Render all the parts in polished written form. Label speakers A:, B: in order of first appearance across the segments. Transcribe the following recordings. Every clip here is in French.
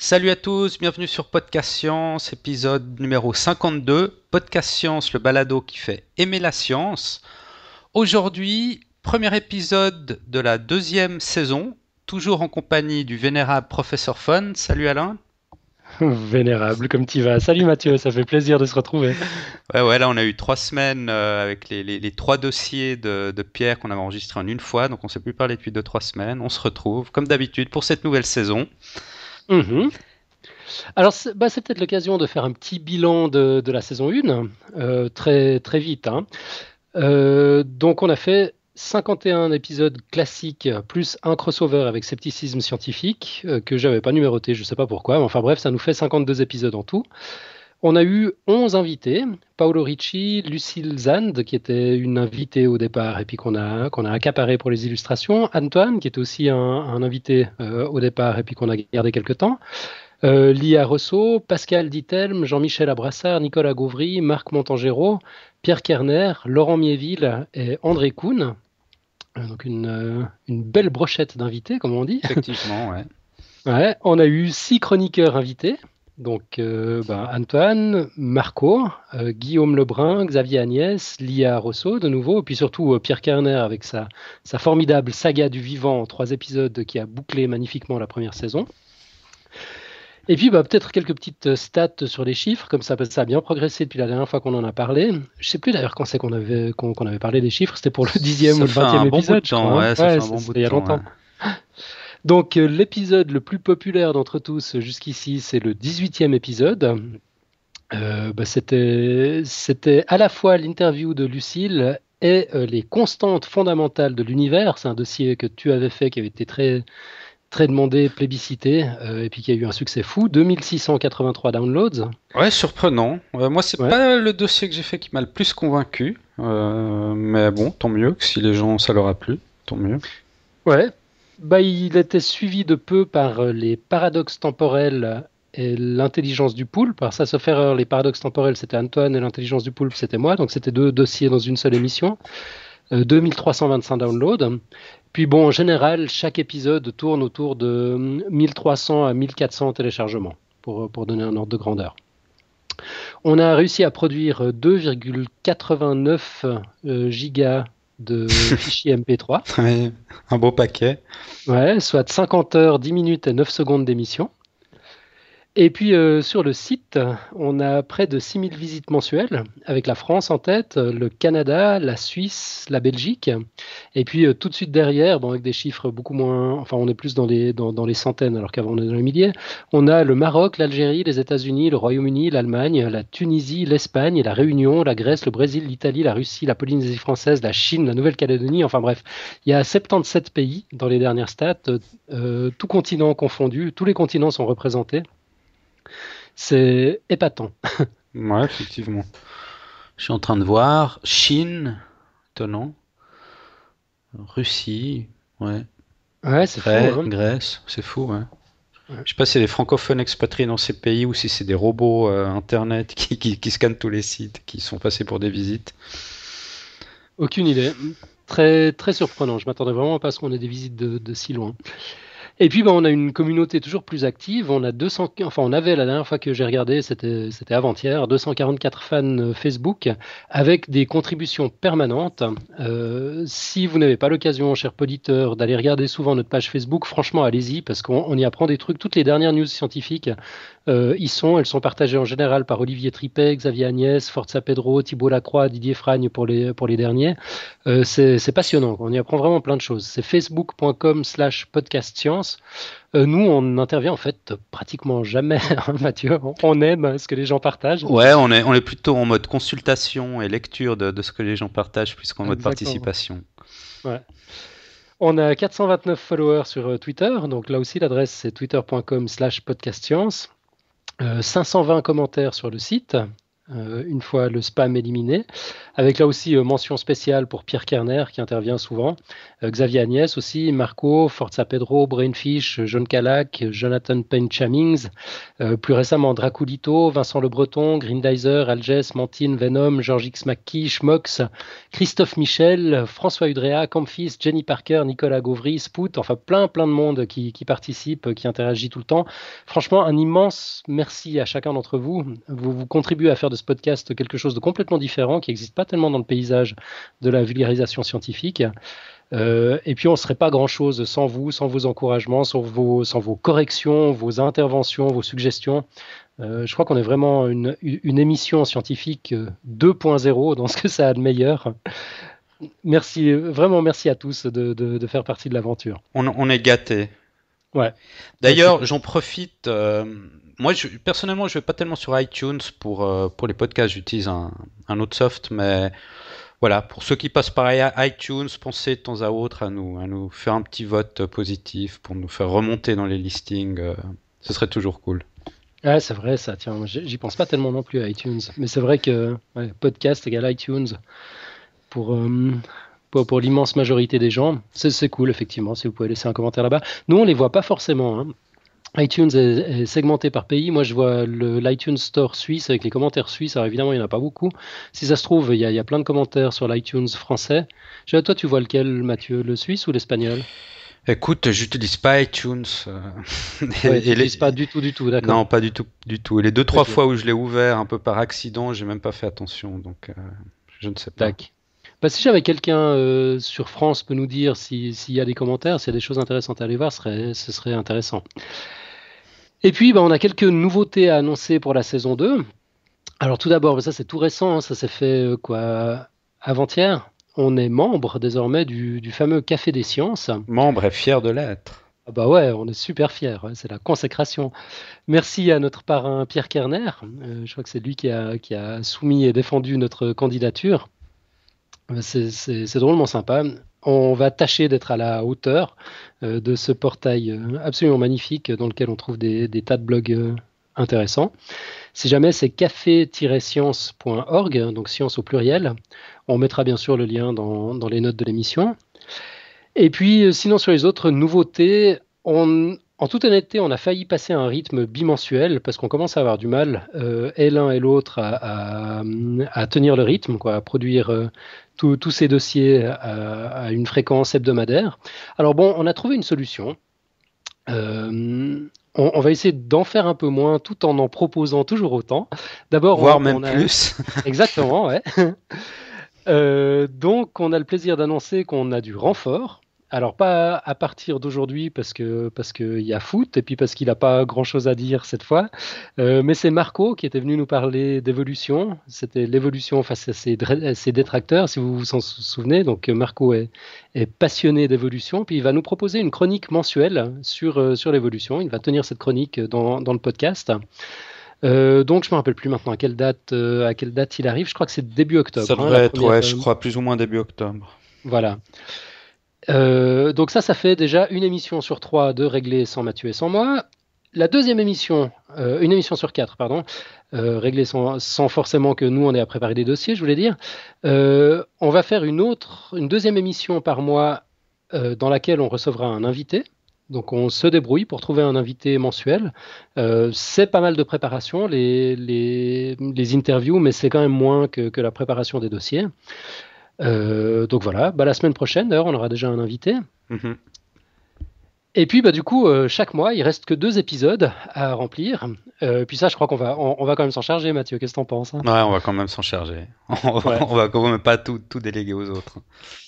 A: Salut à tous, bienvenue sur Podcast Science, épisode numéro 52. Podcast Science, le balado qui fait aimer la science. Aujourd'hui, premier épisode de la deuxième saison, toujours en compagnie du vénérable Professeur Fun. Salut Alain.
B: Vénérable, comme tu vas. Salut Mathieu, ça fait plaisir de se retrouver.
A: Ouais, là on a eu 3 semaines avec les trois dossiers de Pierre qu'on avait enregistrés en une fois, donc on ne s'est plus parlé depuis 2-3 semaines. On se retrouve comme d'habitude pour cette nouvelle saison.
B: Mhm. Alors, c'est peut-être l'occasion de faire un petit bilan de la saison 1, très, très vite, hein. Donc, on a fait 51 épisodes classiques, plus un crossover avec scepticisme scientifique, que j'avais pas numéroté, je sais pas pourquoi, mais enfin bref, ça nous fait 52 épisodes en tout. On a eu 11 invités, Paolo Ricci, Lucille Zand, qui était une invitée au départ et puis qu'on a accaparé pour les illustrations, Antoine, qui était aussi un invité au départ et puis qu'on a gardé quelque temps, Lia Rosso, Pascal Dittelme, Jean-Michel Abrassard, Nicolas Gauvry, Marc Montangero, Pierre Kerner, Laurent Miéville et André Kuhn. Donc une belle brochette d'invités, comme on dit.
A: Effectivement, ouais.
B: Ouais, on a eu 6 chroniqueurs invités. Donc Antoine, Marco, Guillaume Lebrun, Xavier Agnès, Lia Rosso de nouveau, et puis surtout Pierre Kerner avec sa formidable saga du vivant en 3 épisodes qui a bouclé magnifiquement la première saison. Et puis peut-être quelques petites stats sur les chiffres, comme ça, parce que ça a bien progressé depuis la dernière fois qu'on en a parlé. Je sais plus d'ailleurs quand c'est qu'on avait parlé des chiffres, c'était pour le 10e ou
A: Ça
B: le
A: fait
B: 20e
A: un bon bout de
B: épisode, je
A: temps,
B: crois, hein.
A: ouais, ça fait
B: Ouais,
A: un bon bout
B: c'était
A: de
B: il y a
A: temps, ouais.
B: longtemps. Donc l'épisode le plus populaire d'entre tous jusqu'ici, c'est le 18e épisode. C'était à la fois l'interview de Lucille et les constantes fondamentales de l'univers. C'est un dossier que tu avais fait qui avait été très, très demandé, plébiscité, et puis qui a eu un succès fou. 2683 downloads.
A: Ouais, surprenant. Moi, c'est
B: Ouais.
A: pas le dossier que j'ai fait qui m'a le plus convaincu, mais bon, tant mieux que si les gens ça leur a plu, tant mieux.
B: Ouais. Il était suivi de peu par les paradoxes temporels et l'intelligence du poulpe. Alors ça, sauf erreur, les paradoxes temporels, c'était Antoine et l'intelligence du poulpe, c'était moi. Donc c'était 2 dossiers dans une seule émission. 2325 downloads. Puis bon, en général, chaque épisode tourne autour de 1300 à 1400 téléchargements, pour donner un ordre de grandeur. On a réussi à produire 2,89 gigas de fichiers MP3,
A: Ouais, un beau paquet.
B: ouais, soit 50 heures, 10 minutes et 9 secondes d'émission. Et puis sur le site, on a près de 6000 visites mensuelles, avec la France en tête, le Canada, la Suisse, la Belgique. Et puis tout de suite derrière, bon, avec des chiffres beaucoup moins, enfin on est plus dans les centaines alors qu'avant on est dans les milliers, on a le Maroc, l'Algérie, les États-Unis, le Royaume-Uni, l'Allemagne, la Tunisie, l'Espagne, la Réunion, la Grèce, le Brésil, l'Italie, la Russie, la Polynésie française, la Chine, la Nouvelle-Calédonie, enfin bref, il y a 77 pays dans les dernières stats, tout continent confondu, tous les continents sont représentés. C'est épatant.
A: Ouais, effectivement. Je suis en train de voir Chine, étonnant, Russie, ouais,
B: Ouais, c'est fou, hein.
A: Grèce, c'est fou, ouais.
B: Ouais.
A: Je sais pas si c'est des francophones expatriés dans ces pays ou si c'est des robots internet qui scannent tous les sites, qui sont passés pour des visites.
B: Aucune idée. Très, très surprenant. Je m'attendais vraiment pas à ce qu'on ait des visites de si loin. Et puis, on a une communauté toujours plus active. On a 200, enfin, on avait la dernière fois que j'ai regardé, c'était avant-hier, 244 fans Facebook avec des contributions permanentes. Si vous n'avez pas l'occasion, cher auditeur, d'aller regarder souvent notre page Facebook, franchement, allez-y parce qu'on y apprend des trucs. Toutes les dernières news scientifiques elles sont partagées en général par Olivier Tripet, Xavier Agnès, Forza Pedro, Thibault Lacroix, Didier Fragne pour les derniers. C'est passionnant. On y apprend vraiment plein de choses. C'est facebook.com/podcastscience. Nous, on intervient en fait pratiquement jamais, hein, Mathieu. On aime ce que les gens partagent.
A: Ouais, on est plutôt en mode consultation et lecture de ce que les gens partagent plus qu'en mode
B: Exactement.
A: participation.
B: Ouais. On a 429 followers sur Twitter. Donc là aussi, l'adresse c'est twitter.com/podcastscience. 520 commentaires sur le site. une fois le spam éliminé, avec là aussi mention spéciale pour Pierre Kerner qui intervient souvent, Xavier Agnès aussi, Marco, Forza Pedro, Brainfish, John Calac, Jonathan Payne-Chamings, plus récemment Draculito, Vincent Le Breton, Grindizer, Alges, Mantine, Venom, George X. McKee, Schmox, Christophe Michel, François Udrea, Campfis, Jenny Parker, Nicolas Gauvry, Spout, enfin plein de monde qui participe, qui interagit tout le temps. Franchement, un immense merci à chacun d'entre vous. Vous contribuez à faire de ce podcast quelque chose de complètement différent, qui n'existe pas tellement dans le paysage de la vulgarisation scientifique. Et puis on ne serait pas grand-chose sans vous, sans vos encouragements, sans vos corrections, vos interventions, vos suggestions. Je crois qu'on est vraiment une émission scientifique 2.0 dans ce que ça a de meilleur. Merci, vraiment merci à tous de faire partie de l'aventure.
A: On est gâtés.
B: Ouais.
A: D'ailleurs, j'en profite. Moi, personnellement, je vais pas tellement sur iTunes pour les podcasts. J'utilise un autre soft, mais voilà, pour ceux qui passent par iTunes, pensez de temps à autre à nous faire un petit vote positif pour nous faire remonter dans les listings. Ce serait toujours cool.
B: Ouais, c'est vrai ça. Tiens, j'y pense pas tellement non plus à iTunes, mais c'est vrai que podcast égale iTunes pour l'immense majorité des gens, c'est cool effectivement. Si vous pouvez laisser un commentaire là-bas. Nous, on les voit pas forcément, hein. iTunes est segmenté par pays. Moi, je vois l'iTunes Store suisse avec les commentaires suisses. Alors évidemment, il n'y en a pas beaucoup. Si ça se trouve, il y a plein de commentaires sur l'iTunes français. Toi, tu vois lequel, Mathieu, le suisse ou l'espagnol?
A: Écoute, j'utilise pas iTunes.
B: Ouais, tu n'utilises pas du tout, d'accord.
A: Non, pas du tout, du tout. Et les 2-3
B: Ok.
A: fois où je l'ai ouvert un peu par accident, j'ai même pas fait attention, donc je ne sais pas.
B: Tac. Bah, si jamais quelqu'un sur France peut nous dire s'il y a des commentaires, s'il y a des choses intéressantes à aller voir, ce serait intéressant. Et puis, bah, on a quelques nouveautés à annoncer pour la saison 2. Alors tout d'abord, ça c'est tout récent, hein, ça s'est fait avant-hier. On est membre désormais du fameux Café des Sciences.
A: Membre est fier de l'être.
B: Ah bah ouais, on est super fiers, ouais, c'est la consécration. Merci à notre parrain Pierre Kerner. Je crois que c'est lui qui a soumis et défendu notre candidature. C'est drôlement sympa. On va tâcher d'être à la hauteur de ce portail absolument magnifique dans lequel on trouve des tas de blogs intéressants. Si jamais c'est café-science.org, donc science au pluriel, on mettra bien sûr le lien dans les notes de l'émission. Et puis sinon sur les autres nouveautés, en toute honnêteté, on a failli passer à un rythme bimensuel parce qu'on commence à avoir du mal, et l'un et l'autre, à tenir le rythme, quoi, à produire tous ces dossiers à une fréquence hebdomadaire. Alors bon, on a trouvé une solution. On va essayer d'en faire un peu moins tout en proposant toujours autant. D'abord,
A: Voire même plus.
B: Exactement, ouais. Donc, on a le plaisir d'annoncer qu'on a du renfort. Alors, pas à partir d'aujourd'hui parce qu'il y a foot et puis parce qu'il n'a pas grand-chose à dire cette fois. Mais c'est Marco qui était venu nous parler d'évolution. C'était l'évolution face à ses détracteurs, si vous vous en souvenez. Donc, Marco est passionné d'évolution. Puis, il va nous proposer une chronique mensuelle sur l'évolution. Il va tenir cette chronique dans le podcast. Donc je me rappelle plus maintenant à quelle date il arrive. Je crois que c'est début octobre.
A: Ça devrait être, ouais, je crois, plus ou moins début octobre.
B: Voilà. Donc ça fait déjà une émission sur 3 de régler sans Mathieu et sans moi. La deuxième émission, une émission sur 4, pardon, réglée sans forcément que nous on ait à préparer des dossiers, je voulais dire. On va faire une deuxième émission par mois dans laquelle on recevra un invité. Donc on se débrouille pour trouver un invité mensuel. C'est pas mal de préparation, les interviews, mais c'est quand même moins que la préparation des dossiers. Donc voilà, la semaine prochaine, d'ailleurs, on aura déjà un invité.
A: Mm-hmm.
B: Et puis, du coup, chaque mois, il reste que 2 épisodes à remplir. Puis ça, je crois qu'on va quand même s'en charger, Mathieu. Qu'est-ce que t'en penses, hein?
A: Ouais, on va quand même s'en charger. On va quand même pas tout déléguer aux autres.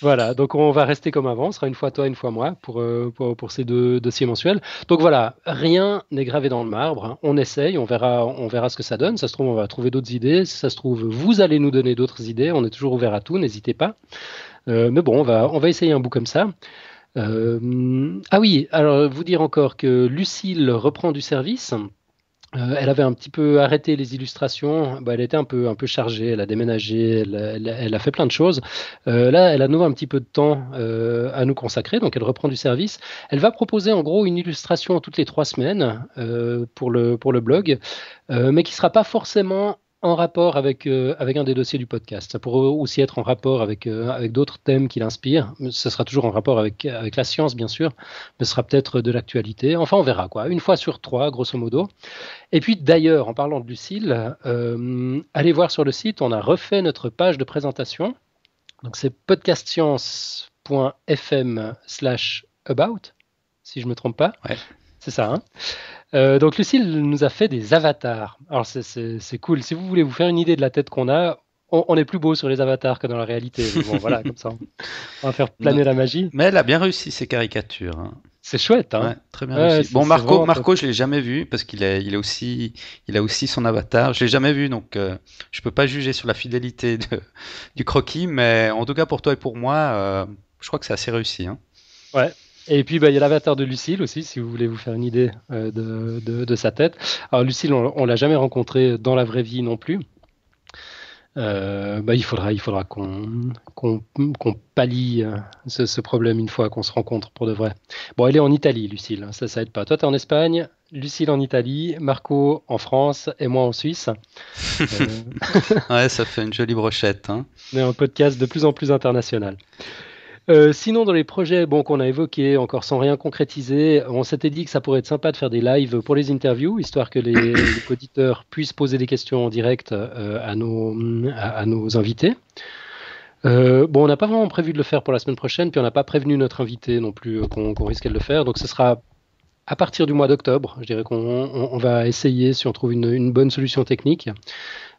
B: Voilà, donc on va rester comme avant. Ce sera une fois toi, une fois moi pour ces 2 dossiers mensuels. Donc voilà, rien n'est gravé dans le marbre, hein. On essaye, on verra ce que ça donne. Ça se trouve, on va trouver d'autres idées. Si ça se trouve, vous allez nous donner d'autres idées. On est toujours ouvert à tout, n'hésitez pas. Mais bon, on va essayer un bout comme ça. Ah oui, alors vous dire encore que Lucille reprend du service. Elle avait un petit peu arrêté les illustrations. Elle était un peu chargée. Elle a déménagé. Elle a fait plein de choses. Là, elle a de nouveau un petit peu de temps à nous consacrer. Donc, elle reprend du service. Elle va proposer en gros une illustration toutes les 3 semaines pour le blog, mais qui sera pas forcément en rapport avec un des dossiers du podcast. Ça pourrait aussi être en rapport avec d'autres thèmes qui l'inspirent. Ce sera toujours en rapport avec la science, bien sûr, mais ce sera peut-être de l'actualité. Enfin, on verra quoi. Une fois sur trois, grosso modo. Et puis d'ailleurs, en parlant de Lucille, allez voir sur le site, on a refait notre page de présentation. Donc c'est podcastscience.fm/about, si je ne me trompe pas.
A: Ouais.
B: C'est ça, hein. Donc Lucille nous a fait des avatars. Alors c'est cool. Si vous voulez vous faire une idée de la tête qu'on a, on est plus beau sur les avatars que dans la réalité. Mais bon, voilà, comme ça, on va faire planer la magie.
A: Mais elle a bien réussi ses caricatures. Hein.
B: C'est chouette, hein.
A: Ouais, très bien réussi. Bon,
B: c'est
A: Marco,
B: vraiment top.
A: je l'ai jamais vu parce qu'il a aussi son avatar. Je l'ai jamais vu, donc je peux pas juger sur la fidélité du croquis. Mais en tout cas, pour toi et pour moi, je crois que c'est assez réussi. Hein.
B: Ouais. Et puis, il y a l'avatar de Lucille aussi, si vous voulez vous faire une idée de sa tête. Alors, Lucille, on l'a jamais rencontrée dans la vraie vie non plus. Il faudra qu'on pallie ce problème une fois qu'on se rencontre pour de vrai. Bon, elle est en Italie, Lucille, hein, ça aide pas. Toi, tu es en Espagne, Lucille en Italie, Marco en France et moi en Suisse.
A: Ouais, ça fait une jolie brochette. Hein.
B: On est un podcast de plus en plus international. Sinon, dans les projets qu'on a évoqués, encore sans rien concrétiser, on s'était dit que ça pourrait être sympa de faire des lives pour les interviews, histoire que les auditeurs puissent poser des questions en direct à nos invités. On n'a pas vraiment prévu de le faire pour la semaine prochaine, puis on n'a pas prévenu notre invité non plus qu'on risquait de le faire, donc ce sera à partir du mois d'octobre. Je dirais qu'on va essayer, si on trouve une bonne solution technique,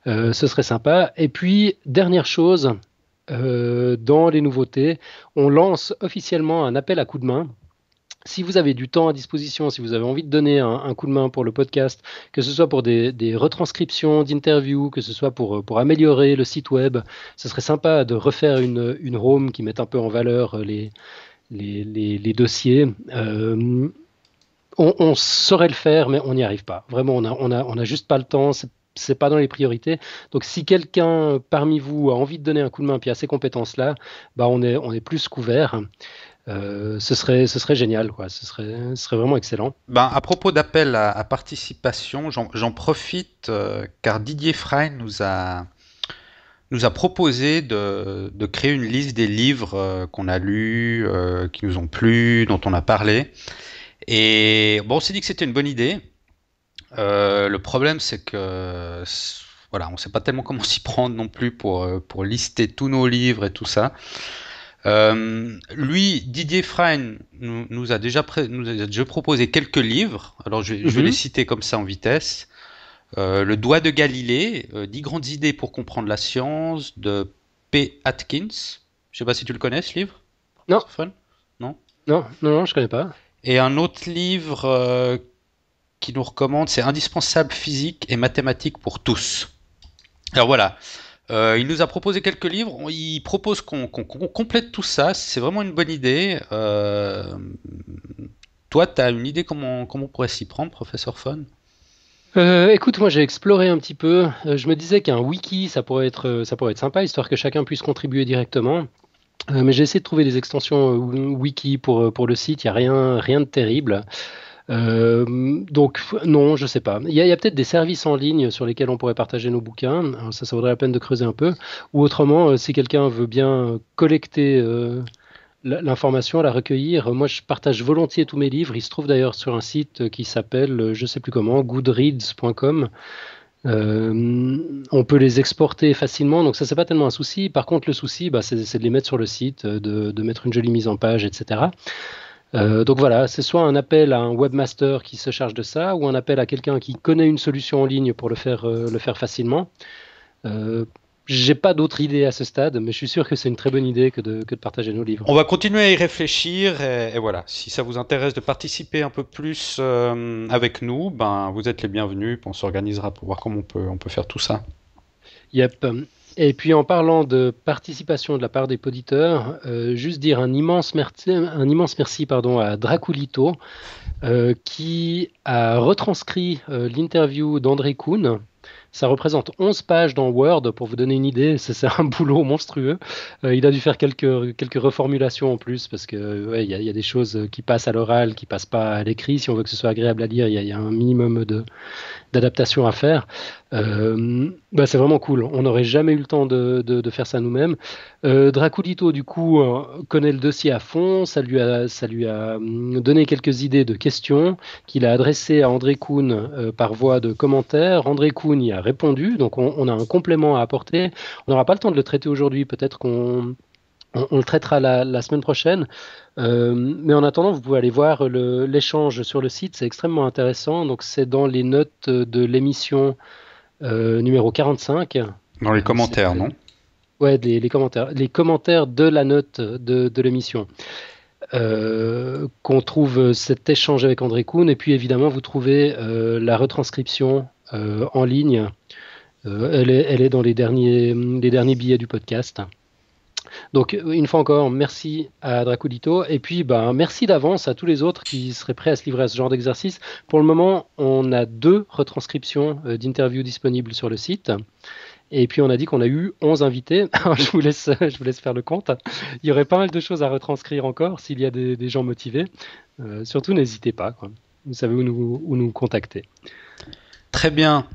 B: ce serait sympa. Et puis, dernière chose, dans les nouveautés, on lance officiellement un appel à coup de main. Si vous avez du temps à disposition, si vous avez envie de donner un coup de main pour le podcast, que ce soit pour des retranscriptions d'interviews, que ce soit pour améliorer le site web, ce serait sympa de refaire une home qui mette un peu en valeur les dossiers. On saurait le faire, mais on n'y arrive pas. Vraiment, on a juste pas le temps. C'est pas dans les priorités. Donc, si quelqu'un parmi vous a envie de donner un coup de main puis a ces compétences-là, on est plus couvert. Ce serait génial, quoi. Ce serait vraiment excellent.
A: À propos d'appel à participation, j'en profite car Didier Frey nous a proposé de créer une liste des livres qu'on a lus, qui nous ont plu, dont on a parlé. Et on s'est dit que c'était une bonne idée. Le problème, c'est que voilà, on ne sait pas tellement comment s'y prendre non plus pour lister tous nos livres et tout ça. Lui, Didier Frein, nous a déjà proposé quelques livres. Alors, je vais les citer comme ça en vitesse. Le doigt de Galilée, 10 grandes idées pour comprendre la science, de P. Atkins. Je ne sais pas si tu le connais, ce livre.
B: Non.
A: Non,
B: je connais pas.
A: Et un autre livre qui nous recommande, c'est Indispensable physique et mathématiques pour tous. Alors voilà, il nous a proposé quelques livres, il propose qu'on complète tout ça, c'est vraiment une bonne idée. Toi, tu as une idée comment on pourrait s'y prendre, professeur Fon?
B: Écoute, moi j'ai exploré un petit peu. Je me disais qu'un wiki, ça pourrait être sympa, histoire que chacun puisse contribuer directement. Mais j'ai essayé de trouver des extensions wiki pour le site, il n'y a rien de terrible. Donc non, je sais pas. Il y a peut-être des services en ligne sur lesquels on pourrait partager nos bouquins. Alors ça vaudrait la peine de creuser un peu. Ou autrement, si quelqu'un veut bien collecter l'information, la recueillir, moi je partage volontiers tous mes livres. Ils se trouvent d'ailleurs sur un site qui s'appelle, je sais plus comment, goodreads.com. On peut les exporter facilement, donc ça c'est pas tellement un souci. Par contre, le souci, c'est de les mettre sur le site, de mettre une jolie mise en page, etc. Donc voilà, c'est soit un appel à un webmaster qui se charge de ça, ou un appel à quelqu'un qui connaît une solution en ligne pour le faire facilement. J'ai pas d'autre idée à ce stade, mais je suis sûr que c'est une très bonne idée que de partager nos livres.
A: On va continuer à y réfléchir et voilà, si ça vous intéresse de participer un peu plus avec nous, vous êtes les bienvenus, on s'organisera pour voir comment on peut faire tout ça.
B: Yep. Et puis en parlant de participation de la part des auditeurs, juste dire un immense merci à Draculito qui a retranscrit l'interview d'André Kuhn. Ça représente 11 pages dans Word, pour vous donner une idée, c'est un boulot monstrueux. Il a dû faire quelques reformulations en plus, parce que il y a des choses qui passent à l'oral, qui passent pas à l'écrit. Si on veut que ce soit agréable à lire, il y a un minimum d'adaptation à faire. Bah, c'est vraiment cool. On n'aurait jamais eu le temps de faire ça nous-mêmes. Draculito, du coup, connaît le dossier à fond. Ça lui a donné quelques idées de questions qu'il a adressées à André Kuhn par voie de commentaires. André Kuhn y a répondu, donc on a un complément à apporter. On n'aura pas le temps de le traiter aujourd'hui. Peut-être qu'on le traitera la semaine prochaine. Mais en attendant, vous pouvez aller voir l'échange sur le site. C'est extrêmement intéressant. Donc, c'est dans les notes de l'émission numéro 45.
A: Dans les commentaires,
B: C'est
A: non?
B: ouais, les commentaires de la note de l'émission. Qu'on trouve cet échange avec André Kuhn. Et puis évidemment, vous trouvez la retranscription en ligne. Elle est dans les derniers billets du podcast. Donc, une fois encore, merci à Draculito. Et puis, ben, merci d'avance à tous les autres qui seraient prêts à se livrer à ce genre d'exercice. Pour le moment, on a 2 retranscriptions d'interviews disponibles sur le site. Et puis, on a dit qu'on a eu 11 invités. Alors, je vous laisse faire le compte. Il y aurait pas mal de choses à retranscrire encore s'il y a des gens motivés. Surtout, n'hésitez pas, quoi. Vous savez où nous contacter.
A: Très bien.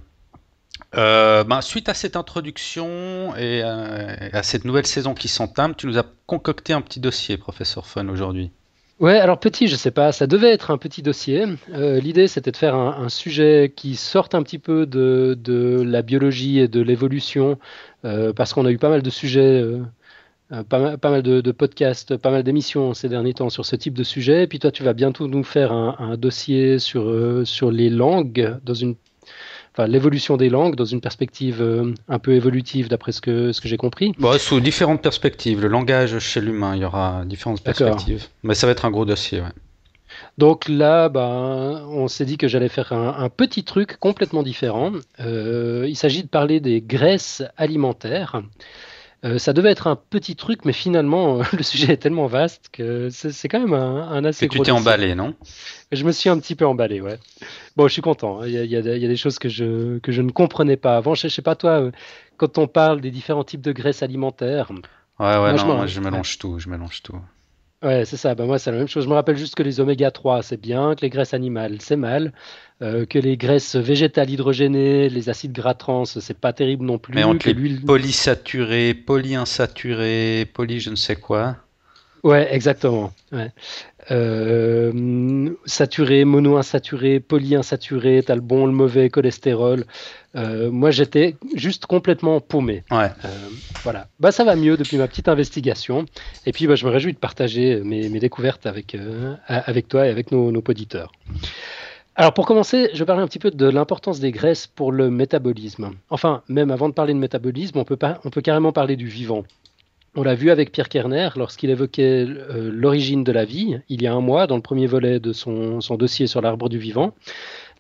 A: Suite à cette introduction et à cette nouvelle saison qui s'entame, tu nous as concocté un petit dossier, professeur Fun, aujourd'hui.
B: Ouais, alors petit, je sais pas, ça devait être un petit dossier. L'idée, c'était de faire un sujet qui sorte un petit peu de la biologie et de l'évolution, parce qu'on a eu pas mal de sujets, pas mal de podcasts, pas mal d'émissions ces derniers temps sur ce type de sujet. Et puis toi, tu vas bientôt nous faire un dossier sur les langues, enfin, l'évolution des langues dans une perspective un peu évolutive, d'après ce que j'ai compris.
A: Bon, sous différentes perspectives. Le langage chez l'humain, il y aura différentes
B: D'accord.
A: perspectives. Mais ça va être un gros dossier, ouais.
B: Donc là, ben, on s'est dit que j'allais faire un petit truc complètement différent. Il s'agit de parler des graisses alimentaires. Ça devait être un petit truc, mais finalement, le sujet est tellement vaste que c'est quand même un
A: Que
B: assez
A: tu
B: gros
A: t'es
B: dossier.
A: emballé, non?
B: Je me suis un petit peu emballé, ouais. Bon, je suis content, hein. Il y a des choses que je ne comprenais pas avant. Je sais pas, toi, quand on parle des différents types de graisses alimentaires,
A: Ouais, ouais,
B: moi,
A: non, moi je
B: ouais.
A: mélange tout, je mélange tout.
B: Ouais, c'est ça. Ben moi, c'est la même chose. Je me rappelle juste que les oméga 3, c'est bien, que les graisses animales, c'est mal, que les graisses végétales hydrogénées, les acides gras trans, c'est pas terrible non
A: Mais
B: plus,
A: entre
B: que
A: les
B: l'huile.
A: polysaturés, polyinsaturés, poly je ne sais quoi.
B: Ouais, exactement. Ouais. Saturé, monoinsaturé, polyinsaturé, t'as le bon, le mauvais, cholestérol. Moi, j'étais juste complètement paumé.
A: Ouais.
B: Voilà. Bah, ça va mieux depuis ma petite investigation. Et puis, bah, je me réjouis de partager mes découvertes avec toi et avec nos auditeurs. Alors, pour commencer, je vais parler un petit peu de l'importance des graisses pour le métabolisme. Enfin, même avant de parler de métabolisme, on peut carrément parler du vivant. On l'a vu avec Pierre Kerner lorsqu'il évoquait l'origine de la vie, il y a un mois, dans le premier volet de son dossier sur l'arbre du vivant.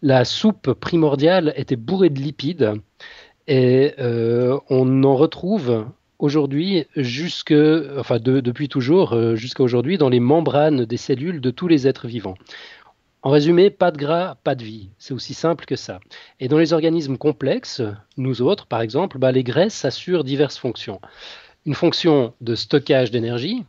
B: La soupe primordiale était bourrée de lipides et on en retrouve aujourd'hui, depuis toujours, jusqu'à aujourd'hui, dans les membranes des cellules de tous les êtres vivants. En résumé, pas de gras, pas de vie. C'est aussi simple que ça. Et dans les organismes complexes, nous autres, par exemple, bah, les graisses assurent diverses fonctions. Une fonction de stockage d'énergie,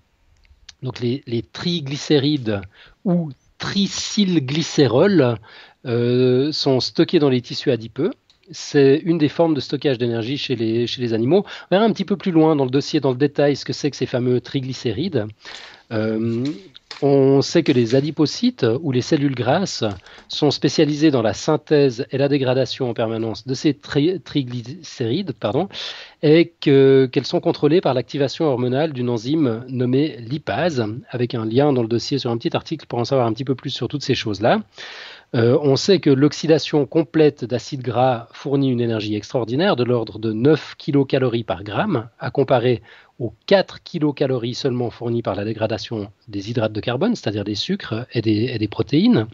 B: donc les triglycérides ou tricylglycérols sont stockés dans les tissus adipeux. C'est une des formes de stockage d'énergie chez les animaux. On verra un petit peu plus loin dans le dossier, dans le détail, ce que c'est que ces fameux triglycérides. Euh, on sait que les adipocytes ou les cellules grasses sont spécialisées dans la synthèse et la dégradation en permanence de ces triglycérides, et qu'elles sont contrôlées par l'activation hormonale d'une enzyme nommée lipase, avec un lien dans le dossier sur un petit article pour en savoir un petit peu plus sur toutes ces choses-là. On sait que l'oxydation complète d'acides gras fournit une énergie extraordinaire de l'ordre de 9 kilocalories par gramme, à comparer aux 4 kilocalories seulement fournies par la dégradation des hydrates de carbone, c'est-à-dire des sucres et des protéines.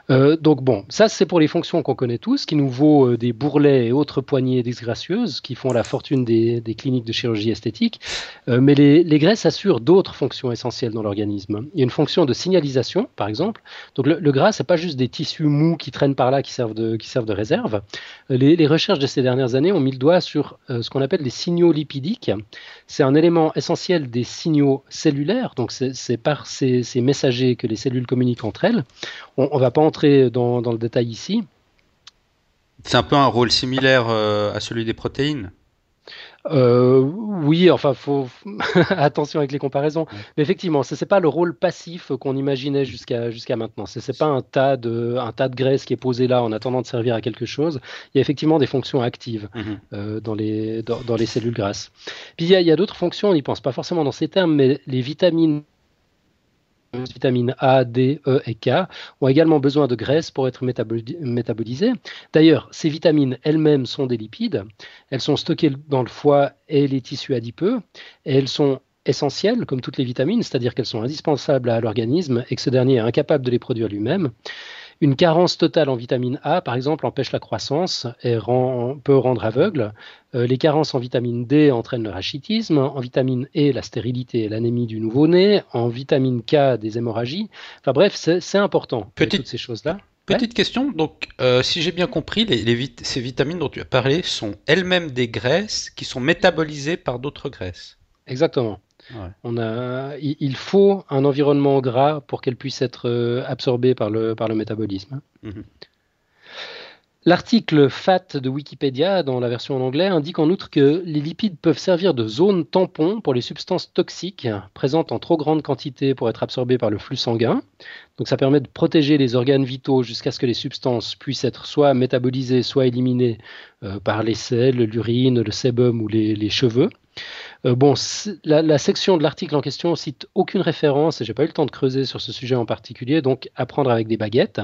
B: Donc bon, ça c'est pour les fonctions qu'on connaît tous, qui nous vaut des bourrelets et autres poignées disgracieuses qui font la fortune des cliniques de chirurgie esthétique. Mais les graisses assurent d'autres fonctions essentielles dans l'organisme. Il y a une fonction de signalisation, par exemple. Donc le gras, c'est pas juste des tissus mous qui traînent par là, qui servent de réserve. Les recherches de ces dernières années ont mis le doigt sur ce qu'on appelle les signaux lipidiques. C'est un élément essentiel des signaux cellulaires. Donc c'est par ces messagers que les cellules communiquent entre elles. On ne va pas entrer dans le détail ici,
A: C'est un peu un rôle similaire à celui des protéines.
B: Oui, enfin, faut attention avec les comparaisons.
A: Ouais.
B: Mais effectivement, ce n'est pas le rôle passif qu'on imaginait jusqu'à maintenant. Ce n'est pas un tas de graisse qui est posé là en attendant de servir à quelque chose. Il y a effectivement des fonctions actives
A: Mhm.
B: dans les cellules grasses. Puis il y a d'autres fonctions, on n'y pense pas forcément dans ces termes, mais les vitamines A, D, E et K ont également besoin de graisse pour être métabolisées. D'ailleurs, ces vitamines elles-mêmes sont des lipides. Elles sont stockées dans le foie et les tissus adipeux et elles sont essentielles comme toutes les vitamines, c'est-à-dire qu'elles sont indispensables à l'organisme et que ce dernier est incapable de les produire lui-même. Une carence totale en vitamine A, par exemple, empêche la croissance et peut rendre aveugle. Les carences en vitamine D entraînent le rachitisme, en vitamine E, la stérilité et l'anémie du nouveau-né, en vitamine K, des hémorragies. Enfin bref, c'est important, toutes
A: Petite,
B: ces choses-là. Ouais,
A: petite question, donc si j'ai bien compris, ces vitamines dont tu as parlé sont elles-mêmes des graisses qui sont métabolisées par d'autres graisses.
B: exactement.
A: Ouais.
B: Il faut un environnement gras pour qu'elle puisse être absorbée par le métabolisme.
A: Mhm.
B: L'article FAT de Wikipédia, dans la version en anglais, indique en outre que les lipides peuvent servir de zone tampon pour les substances toxiques présentes en trop grande quantité pour être absorbées par le flux sanguin. Donc ça permet de protéger les organes vitaux jusqu'à ce que les substances puissent être soit métabolisées, soit éliminées par les selles, l'urine, le sébum ou les cheveux. La section de l'article en question cite aucune référence, et j'ai pas eu le temps de creuser sur ce sujet en particulier, donc à prendre avec des baguettes.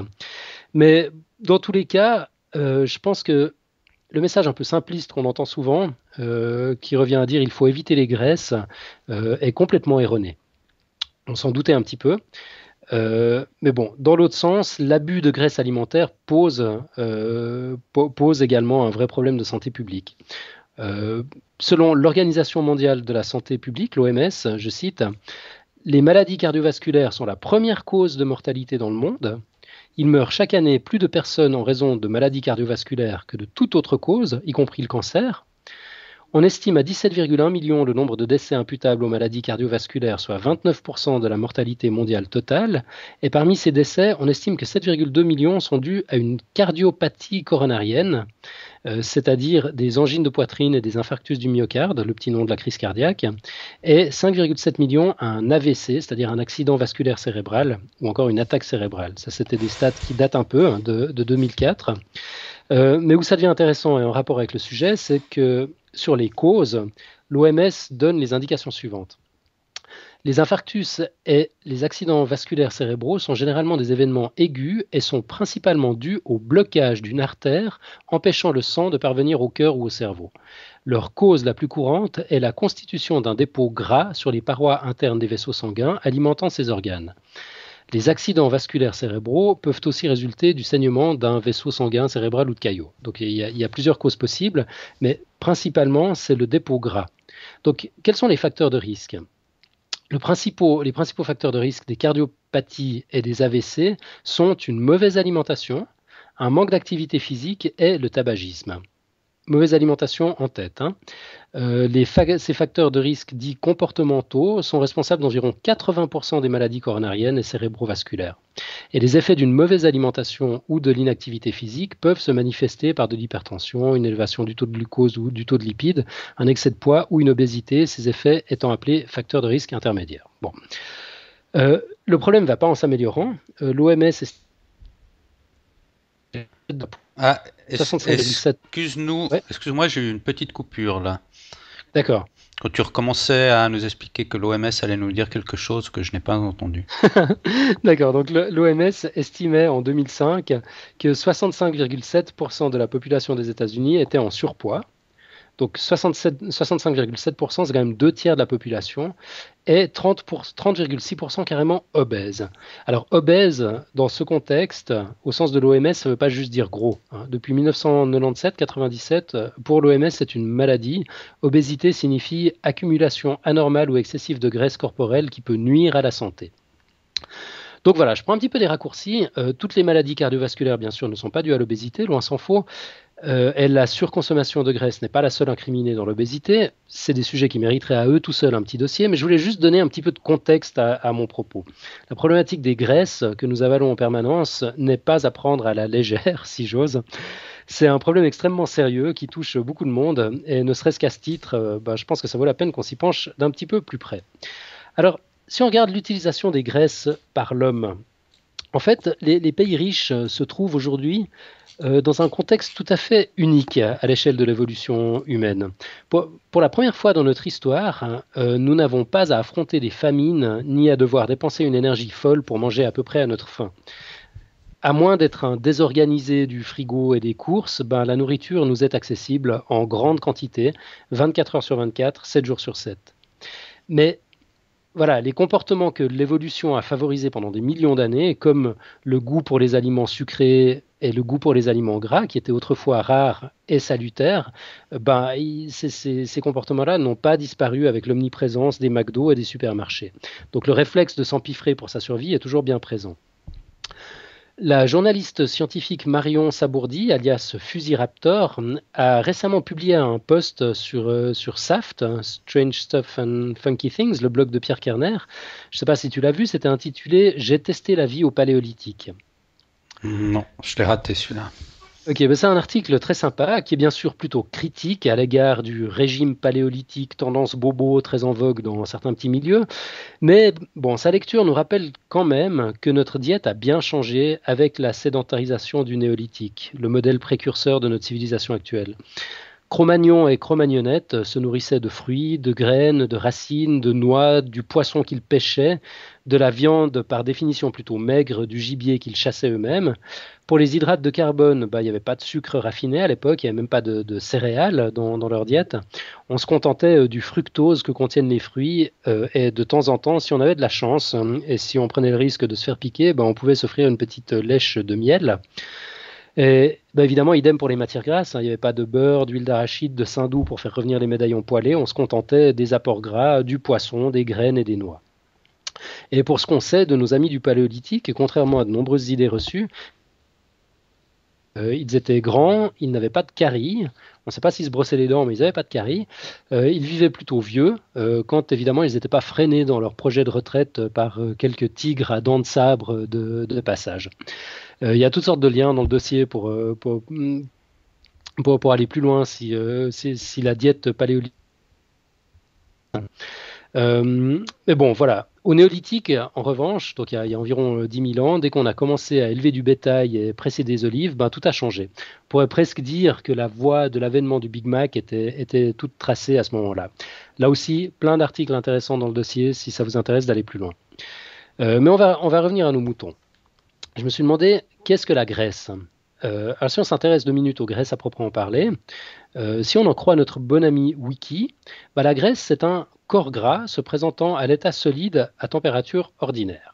B: Mais dans tous les cas, je pense que le message un peu simpliste qu'on entend souvent, qui revient à dire il faut éviter les graisses, est complètement erroné. On s'en doutait un petit peu. Mais bon, dans l'autre sens, l'abus de graisse alimentaire pose également un vrai problème de santé publique. Selon l'Organisation mondiale de la santé publique, l'OMS, je cite, les maladies cardiovasculaires sont la première cause de mortalité dans le monde. Il meurt chaque année plus de personnes en raison de maladies cardiovasculaires que de toute autre cause, y compris le cancer. On estime à 17,1 millions le nombre de décès imputables aux maladies cardiovasculaires, soit 29% de la mortalité mondiale totale. Et parmi ces décès, on estime que 7,2 millions sont dus à une cardiopathie coronarienne, c'est-à-dire des angines de poitrine et des infarctus du myocarde, le petit nom de la crise cardiaque, et 5,7 millions à un AVC, c'est-à-dire un accident vasculaire cérébral, ou encore une attaque cérébrale. Ça, c'était des stats qui datent un peu de 2004. Mais où ça devient intéressant et en rapport avec le sujet, c'est que sur les causes, l'OMS donne les indications suivantes. Les infarctus et les accidents vasculaires cérébraux sont généralement des événements aigus et sont principalement dus au blocage d'une artère empêchant le sang de parvenir au cœur ou au cerveau. Leur cause la plus courante est la constitution d'un dépôt gras sur les parois internes des vaisseaux sanguins alimentant ces organes. Les accidents vasculaires cérébraux peuvent aussi résulter du saignement d'un vaisseau sanguin cérébral ou de caillot. Donc il y a plusieurs causes possibles, mais principalement c'est le dépôt gras. Donc quels sont les facteurs de risque ? Les principaux facteurs de risque des cardiopathies et des AVC sont une mauvaise alimentation, un manque d'activité physique et le tabagisme. Mauvaise alimentation en tête. Ces facteurs de risque dits comportementaux sont responsables d'environ 80% des maladies coronariennes et cérébrovasculaires. Et les effets d'une mauvaise alimentation ou de l'inactivité physique peuvent se manifester par de l'hypertension, une élévation du taux de glucose ou du taux de lipides, un excès de poids ou une obésité, ces effets étant appelés facteurs de risque intermédiaires. Bon. Le problème ne va pas en s'améliorant. L'OMS estime
A: Ah,
B: 65,7. Ouais,
A: excuse-moi, j'ai eu une petite coupure là.
B: d'accord.
A: Quand tu recommençais à nous expliquer que l'OMS allait nous dire quelque chose que je n'ai pas entendu.
B: D'accord, donc l'OMS estimait en 2005 que 65,7% de la population des États-Unis était en surpoids. Donc 65,7%, c'est quand même 2 tiers de la population, et 30,6% carrément obèse. Alors obèse, dans ce contexte, au sens de l'OMS, ça ne veut pas juste dire gros. Depuis 1997-97, pour l'OMS, c'est une maladie. Obésité signifie accumulation anormale ou excessive de graisse corporelle qui peut nuire à la santé. Donc voilà, je prends un petit peu des raccourcis. Toutes les maladies cardiovasculaires, bien sûr, ne sont pas dues à l'obésité, loin s'en faut. Et la surconsommation de graisse n'est pas la seule incriminée dans l'obésité. C'est des sujets qui mériteraient à eux tout seuls un petit dossier, mais je voulais juste donner un petit peu de contexte à mon propos. La problématique des graisses que nous avalons en permanence n'est pas à prendre à la légère, si j'ose. C'est un problème extrêmement sérieux qui touche beaucoup de monde, et ne serait-ce qu'à ce titre, je pense que ça vaut la peine qu'on s'y penche d'un petit peu plus près. Alors, si on regarde l'utilisation des graisses par l'homme, en fait, les pays riches se trouvent aujourd'hui dans un contexte tout à fait unique à l'échelle de l'évolution humaine. Pour la première fois dans notre histoire, nous n'avons pas à affronter des famines ni à devoir dépenser une énergie folle pour manger à peu près à notre faim. À moins d'être un désorganisé du frigo et des courses, la nourriture nous est accessible en grande quantité, 24 heures sur 24, 7 jours sur 7. Mais voilà, les comportements que l'évolution a favorisés pendant des millions d'années, comme le goût pour les aliments sucrés et le goût pour les aliments gras, qui étaient autrefois rares et salutaires, ces comportements-là n'ont pas disparu avec l'omniprésence des McDo et des supermarchés. Donc le réflexe de s'empiffrer pour sa survie est toujours bien présent. La journaliste scientifique Marion Sabourdi, alias Fusiraptor, a récemment publié un post sur SAFT, Strange Stuff and Funky Things, le blog de Pierre Kerner. Je ne sais pas si tu l'as vu, c'était intitulé « J'ai testé la vie au Paléolithique ».
A: Non, je l'ai raté celui-là.
B: Ok, c'est un article très sympa qui est bien sûr plutôt critique à l'égard du régime paléolithique, tendance bobo très en vogue dans certains petits milieux. Mais bon, sa lecture nous rappelle quand même que notre diète a bien changé avec la sédentarisation du néolithique, le modèle précurseur de notre civilisation actuelle. Cro-Magnon et Cro-Magnonnette se nourrissaient de fruits, de graines, de racines, de noix, du poisson qu'ils pêchaient, de la viande par définition plutôt maigre, du gibier qu'ils chassaient eux-mêmes. Pour les hydrates de carbone, il n'y avait pas de sucre raffiné à l'époque, il n'y avait même pas de céréales dans leur diète. On se contentait du fructose que contiennent les fruits et de temps en temps, si on avait de la chance et si on prenait le risque de se faire piquer, on pouvait s'offrir une petite lèche de miel. Et évidemment, idem pour les matières grasses. Il n'y avait pas de beurre, d'huile d'arachide, de saindoux pour faire revenir les médaillons poêlés. On se contentait des apports gras, du poisson, des graines et des noix. Et pour ce qu'on sait de nos amis du Paléolithique, et contrairement à de nombreuses idées reçues, ils étaient grands, ils n'avaient pas de caries. On ne sait pas s'ils se brossaient les dents, mais ils n'avaient pas de caries. Ils vivaient plutôt vieux, quand évidemment ils n'étaient pas freinés dans leur projet de retraite par quelques tigres à dents de sabre de passage. Il y a toutes sortes de liens dans le dossier pour aller plus loin si la diète paléolithique. Mais bon, voilà. Au néolithique, en revanche, donc il y a environ 10 000 ans, dès qu'on a commencé à élever du bétail et presser des olives, tout a changé. On pourrait presque dire que la voie de l'avènement du Big Mac était toute tracée à ce moment-là. Là aussi, plein d'articles intéressants dans le dossier si ça vous intéresse d'aller plus loin. Mais on va revenir à nos moutons. Je me suis demandé, qu'est-ce que la graisse ? Alors si on s'intéresse 2 minutes aux graisses à proprement parler, si on en croit notre bon ami Wiki, la graisse c'est un corps gras se présentant à l'état solide à température ordinaire.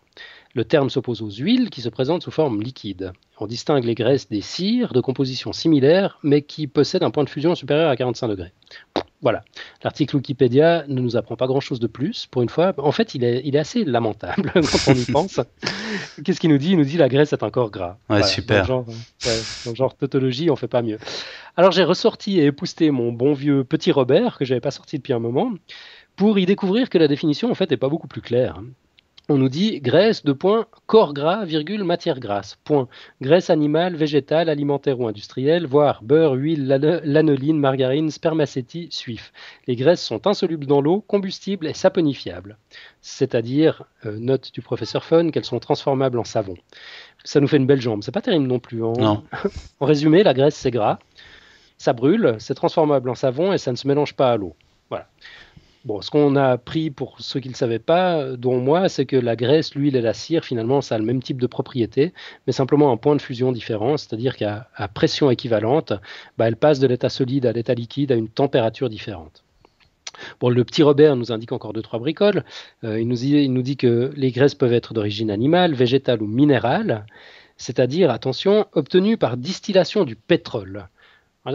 B: Le terme s'oppose aux huiles qui se présentent sous forme liquide. On distingue les graisses des cires de composition similaire mais qui possèdent un point de fusion supérieur à 45 degrés. Voilà, l'article Wikipédia ne nous apprend pas grand-chose de plus, pour une fois. En fait, il est assez lamentable quand on y pense. Qu'est-ce qu'il nous dit ? Il nous dit la graisse est un corps gras.
A: Ouais, voilà, super.
B: Dans le genre tautologie, on fait pas mieux. Alors j'ai ressorti et épousseté mon bon vieux Petit Robert, que j'avais pas sorti depuis un moment, pour y découvrir que la définition, en fait, n'est pas beaucoup plus claire. On nous dit graisse, corps gras, matière grasse, graisse animale, végétale, alimentaire ou industrielle, voire beurre, huile, lanoline, margarine, spermacétie, suif. Les graisses sont insolubles dans l'eau, combustibles et saponifiables. C'est-à-dire, note du professeur Fun, qu'elles sont transformables en savon. Ça nous fait une belle jambe. C'est pas terrible non plus.
A: Non.
B: En résumé, la graisse c'est gras, ça brûle, c'est transformable en savon et ça ne se mélange pas à l'eau. Voilà. Bon, ce qu'on a appris pour ceux qui ne le savaient pas, dont moi, c'est que la graisse, l'huile et la cire, finalement, ça a le même type de propriété, mais simplement un point de fusion différent, c'est-à-dire qu'à pression équivalente, elle passe de l'état solide à l'état liquide à une température différente. Bon, le petit Robert nous indique encore 2-3 bricoles. Il nous dit que les graisses peuvent être d'origine animale, végétale ou minérale, c'est-à-dire, attention, obtenues par distillation du pétrole.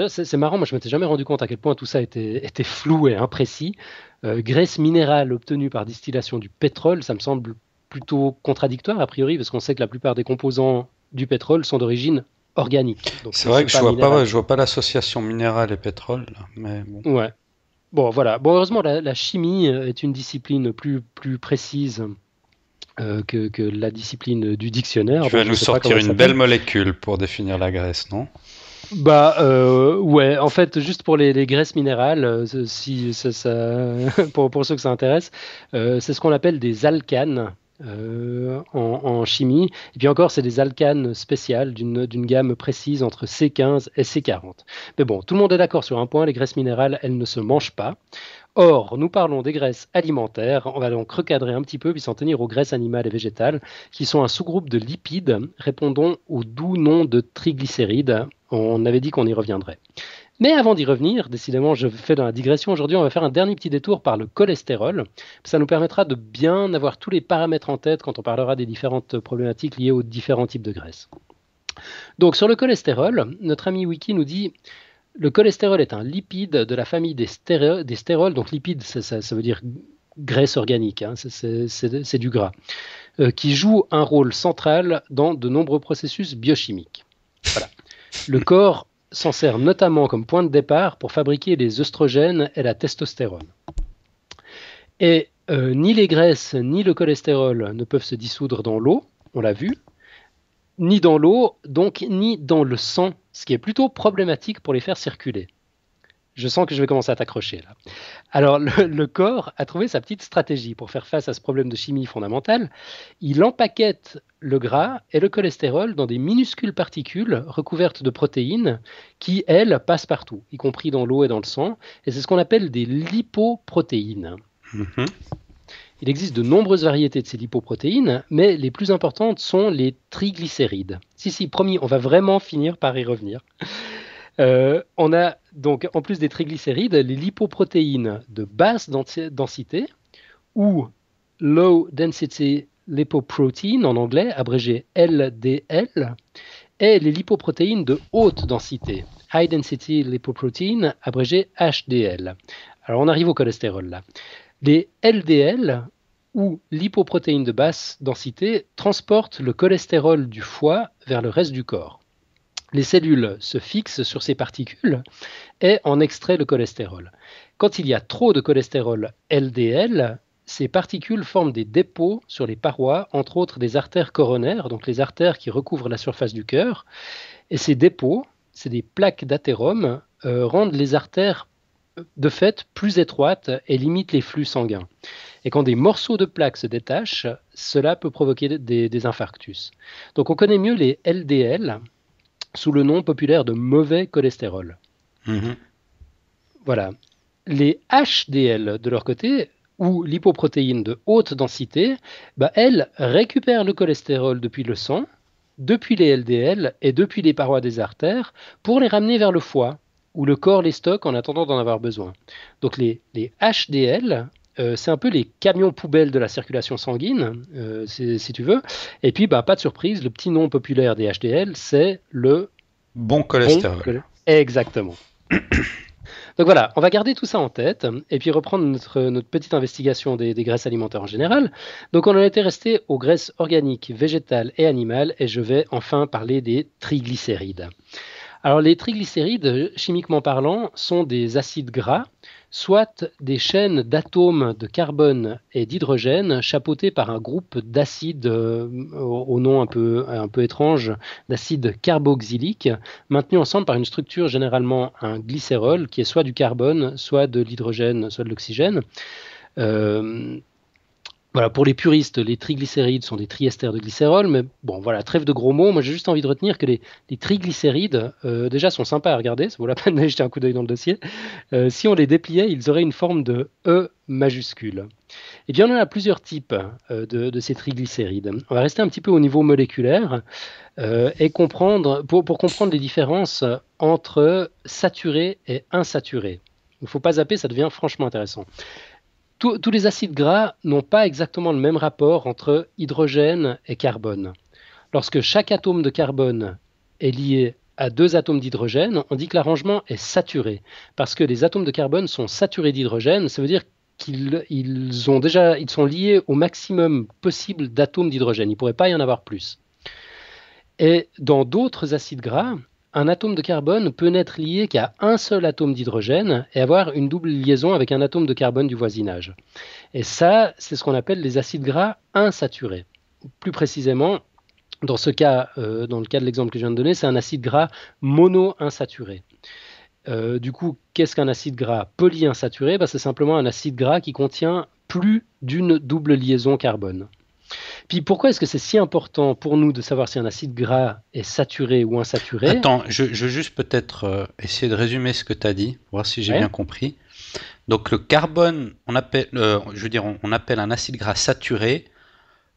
B: C'est marrant, moi je ne m'étais jamais rendu compte à quel point tout ça était flou et imprécis. Graisse minérale obtenue par distillation du pétrole, ça me semble plutôt contradictoire a priori, parce qu'on sait que la plupart des composants du pétrole sont d'origine organique. Donc,
A: c'est vrai que je vois pas l'association minérale et pétrole, là, mais bon.
B: Ouais. Bon, voilà. Bon, heureusement, la chimie est une discipline plus précise que la discipline du dictionnaire.
A: Tu vas nous sortir une belle molécule pour définir la graisse, non ?
B: Ouais, en fait, juste pour les graisses minérales, pour ceux que ça intéresse, c'est ce qu'on appelle des alcanes en chimie. Et puis encore, c'est des alcanes spéciales d'une gamme précise entre C15 et C40. Mais bon, tout le monde est d'accord sur un point, les graisses minérales, elles ne se mangent pas. Or, nous parlons des graisses alimentaires. On va donc recadrer un petit peu puis s'en tenir aux graisses animales et végétales, qui sont un sous-groupe de lipides répondant au doux nom de triglycérides. On avait dit qu'on y reviendrait. Mais avant d'y revenir, décidément, je fais dans la digression. Aujourd'hui, on va faire un dernier petit détour par le cholestérol. Ça nous permettra de bien avoir tous les paramètres en tête quand on parlera des différentes problématiques liées aux différents types de graisses. Donc, sur le cholestérol, notre ami Wiki nous dit le cholestérol est un lipide de la famille des stérols. Donc, lipide, ça veut dire graisse organique, hein, c'est du gras, qui joue un rôle central dans de nombreux processus biochimiques. Voilà. Le corps s'en sert notamment comme point de départ pour fabriquer les œstrogènes et la testostérone. Et ni les graisses ni le cholestérol ne peuvent se dissoudre dans l'eau, on l'a vu, ni dans l'eau, donc ni dans le sang, ce qui est plutôt problématique pour les faire circuler. Je sens que je vais commencer à t'accrocher là. Alors le corps a trouvé sa petite stratégie pour faire face à ce problème de chimie fondamentale. Il empaquette le gras et le cholestérol dans des minuscules particules recouvertes de protéines qui, elles, passent partout, y compris dans l'eau et dans le sang. Et c'est ce qu'on appelle des lipoprotéines.
A: Mhm.
B: Il existe de nombreuses variétés de ces lipoprotéines, mais les plus importantes sont les triglycérides. Si, promis, on va vraiment finir par y revenir. On a donc, en plus des triglycérides, les lipoprotéines de basse densité ou Low Density Lipoprotein en anglais, abrégé LDL, et les lipoprotéines de haute densité, High Density Lipoprotein, abrégé HDL. Alors on arrive au cholestérol là. Les LDL ou lipoprotéines de basse densité transportent le cholestérol du foie vers le reste du corps. Les cellules se fixent sur ces particules et en extraient le cholestérol. Quand il y a trop de cholestérol LDL, ces particules forment des dépôts sur les parois, entre autres des artères coronaires, donc les artères qui recouvrent la surface du cœur. Et ces dépôts, c'est des plaques d'athérome, rendent les artères de fait plus étroites et limitent les flux sanguins. Et quand des morceaux de plaques se détachent, cela peut provoquer des infarctus. Donc on connaît mieux les LDL sous le nom populaire de mauvais cholestérol.
A: Mhm.
B: Voilà. Les HDL, de leur côté, ou lipoprotéines de haute densité, elles récupèrent le cholestérol depuis le sang, depuis les LDL et depuis les parois des artères pour les ramener vers le foie, où le corps les stocke en attendant d'en avoir besoin. Donc les HDL, c'est un peu les camions poubelles de la circulation sanguine, si tu veux. Et puis, pas de surprise, le petit nom populaire des HDL, c'est le
A: Bon cholestérol.
B: Exactement. Donc voilà, on va garder tout ça en tête et puis reprendre notre petite investigation des graisses alimentaires en général. Donc on en était resté aux graisses organiques, végétales et animales et je vais enfin parler des triglycérides. Alors les triglycérides, chimiquement parlant, sont des acides gras, soit des chaînes d'atomes de carbone et d'hydrogène chapeautés par un groupe d'acides au nom un peu étrange, d'acides carboxyliques, maintenus ensemble par une structure généralement un glycérol qui est soit du carbone, soit de l'hydrogène, soit de l'oxygène. Voilà, pour les puristes, les triglycérides sont des triesters de glycérol, mais bon, voilà, trêve de gros mots. Moi, j'ai juste envie de retenir que les triglycérides, déjà, sont sympas à regarder, ça vaut la peine d'aller jeter un coup d'œil dans le dossier. Si on les dépliait, ils auraient une forme de E majuscule. Et bien, on en a plusieurs types de ces triglycérides. On va rester un petit peu au niveau moléculaire et comprendre, pour comprendre les différences entre saturés et insaturés. Il ne faut pas zapper, ça devient franchement intéressant. Tous les acides gras n'ont pas exactement le même rapport entre hydrogène et carbone. Lorsque chaque atome de carbone est lié à 2 atomes d'hydrogène, on dit que l'arrangement est saturé. Parce que les atomes de carbone sont saturés d'hydrogène, ça veut dire qu'ils sont liés au maximum possible d'atomes d'hydrogène. Il ne pourrait pas y en avoir plus. Et dans d'autres acides gras, un atome de carbone peut n'être lié qu'à un seul atome d'hydrogène et avoir une double liaison avec un atome de carbone du voisinage. Et ça, c'est ce qu'on appelle les acides gras insaturés. Plus précisément, Dans ce cas, dans le cas de l'exemple que je viens de donner, c'est un acide gras monoinsaturé. Du coup, qu'est-ce qu'un acide gras polyinsaturé? C'est simplement un acide gras qui contient plus d'une double liaison carbone. Puis pourquoi est-ce que c'est si important pour nous de savoir si un acide gras est saturé ou insaturé?
A: Attends, je veux juste peut-être essayer de résumer ce que tu as dit, voir si j'ai bien compris. Donc le carbone, on appelle un acide gras saturé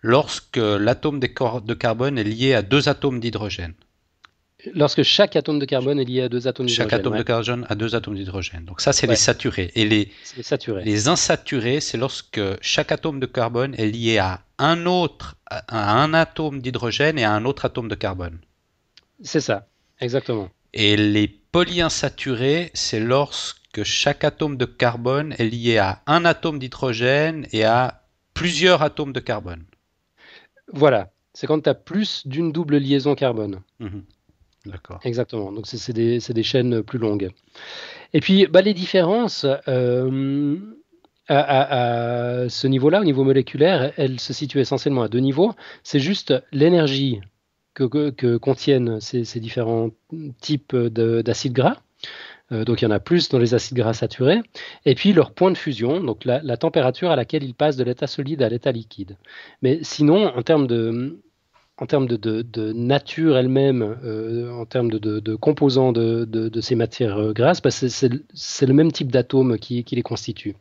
A: lorsque l'atome de carbone est lié à deux atomes d'hydrogène.
B: Lorsque chaque atome de carbone est lié à deux atomes d'hydrogène.
A: Chaque atome de carbone a deux atomes d'hydrogène. Donc ça, c'est les saturés. Et les insaturés, c'est lorsque chaque atome de carbone est lié à un atome d'hydrogène et à un autre atome de carbone.
B: C'est ça, exactement.
A: Et les polyinsaturés, c'est lorsque chaque atome de carbone est lié à un atome d'hydrogène et à plusieurs atomes de carbone.
B: Voilà, c'est quand tu as plus d'une double liaison carbone.
A: D'accord.
B: Exactement, donc c'est des chaînes plus longues. Et puis, les différences à ce niveau-là, au niveau moléculaire, elles se situent essentiellement à deux niveaux. C'est juste l'énergie que contiennent ces différents types d'acides gras. Donc il y en a plus dans les acides gras saturés. Et puis leur point de fusion, donc la température à laquelle ils passent de l'état solide à l'état liquide. Mais sinon, en termes de nature elle-même, en termes de composants de ces matières grasses, c'est le même type d'atomes qui les constitue.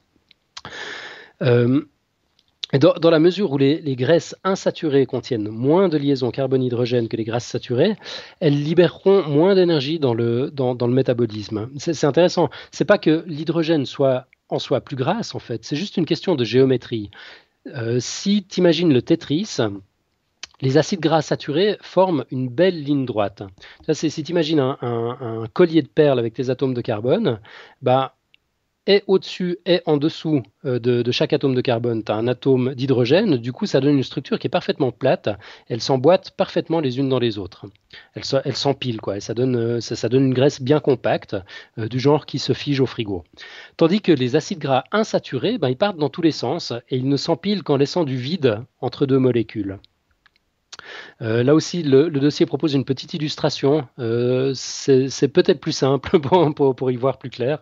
B: Et dans la mesure où les graisses insaturées contiennent moins de liaisons carbone-hydrogène que les graisses saturées, elles libéreront moins d'énergie dans le métabolisme. C'est intéressant. C'est pas que l'hydrogène soit en soi plus grasse, en fait. C'est juste une question de géométrie. Si tu imagines le Tetris, les acides gras saturés forment une belle ligne droite. Si tu imagines un collier de perles avec tes atomes de carbone, et au-dessus et en dessous de chaque atome de carbone, tu as un atome d'hydrogène. Du coup, ça donne une structure qui est parfaitement plate. Elles s'emboîtent parfaitement les unes dans les autres. Elles s'empilent, quoi. Et ça donne une graisse bien compacte, du genre qui se fige au frigo. Tandis que les acides gras insaturés, ils partent dans tous les sens et ils ne s'empilent qu'en laissant du vide entre deux molécules. Là aussi, le dossier propose une petite illustration. C'est peut-être plus simple pour y voir plus clair.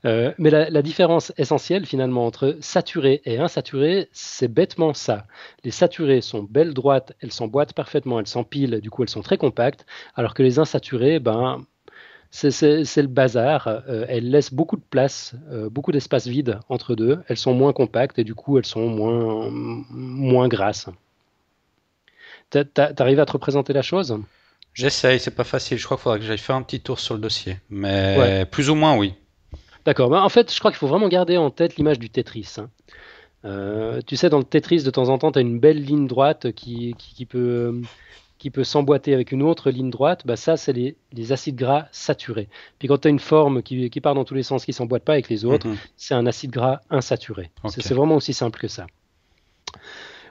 B: Mais la différence essentielle finalement entre saturé et insaturé, c'est bêtement ça. Les saturés sont belles droites, elles s'emboîtent parfaitement, elles s'empilent, du coup elles sont très compactes, alors que les insaturés, c'est le bazar. Elles laissent beaucoup de place, beaucoup d'espace vide entre deux. Elles sont moins compactes et du coup elles sont moins grasses. T'arrives à te représenter la chose?
A: J'essaye, c'est pas facile. Je crois qu'il faudra que j'aille faire un petit tour sur le dossier. Mais plus ou moins, oui.
B: D'accord. En fait, je crois qu'il faut vraiment garder en tête l'image du Tetris. Tu sais, dans le Tetris, de temps en temps, tu as une belle ligne droite qui peut s'emboîter avec une autre ligne droite. Ça, c'est les acides gras saturés. Puis quand tu as une forme qui part dans tous les sens, qui ne s'emboîte pas avec les autres, c'est un acide gras insaturé. Okay. C'est vraiment aussi simple que ça.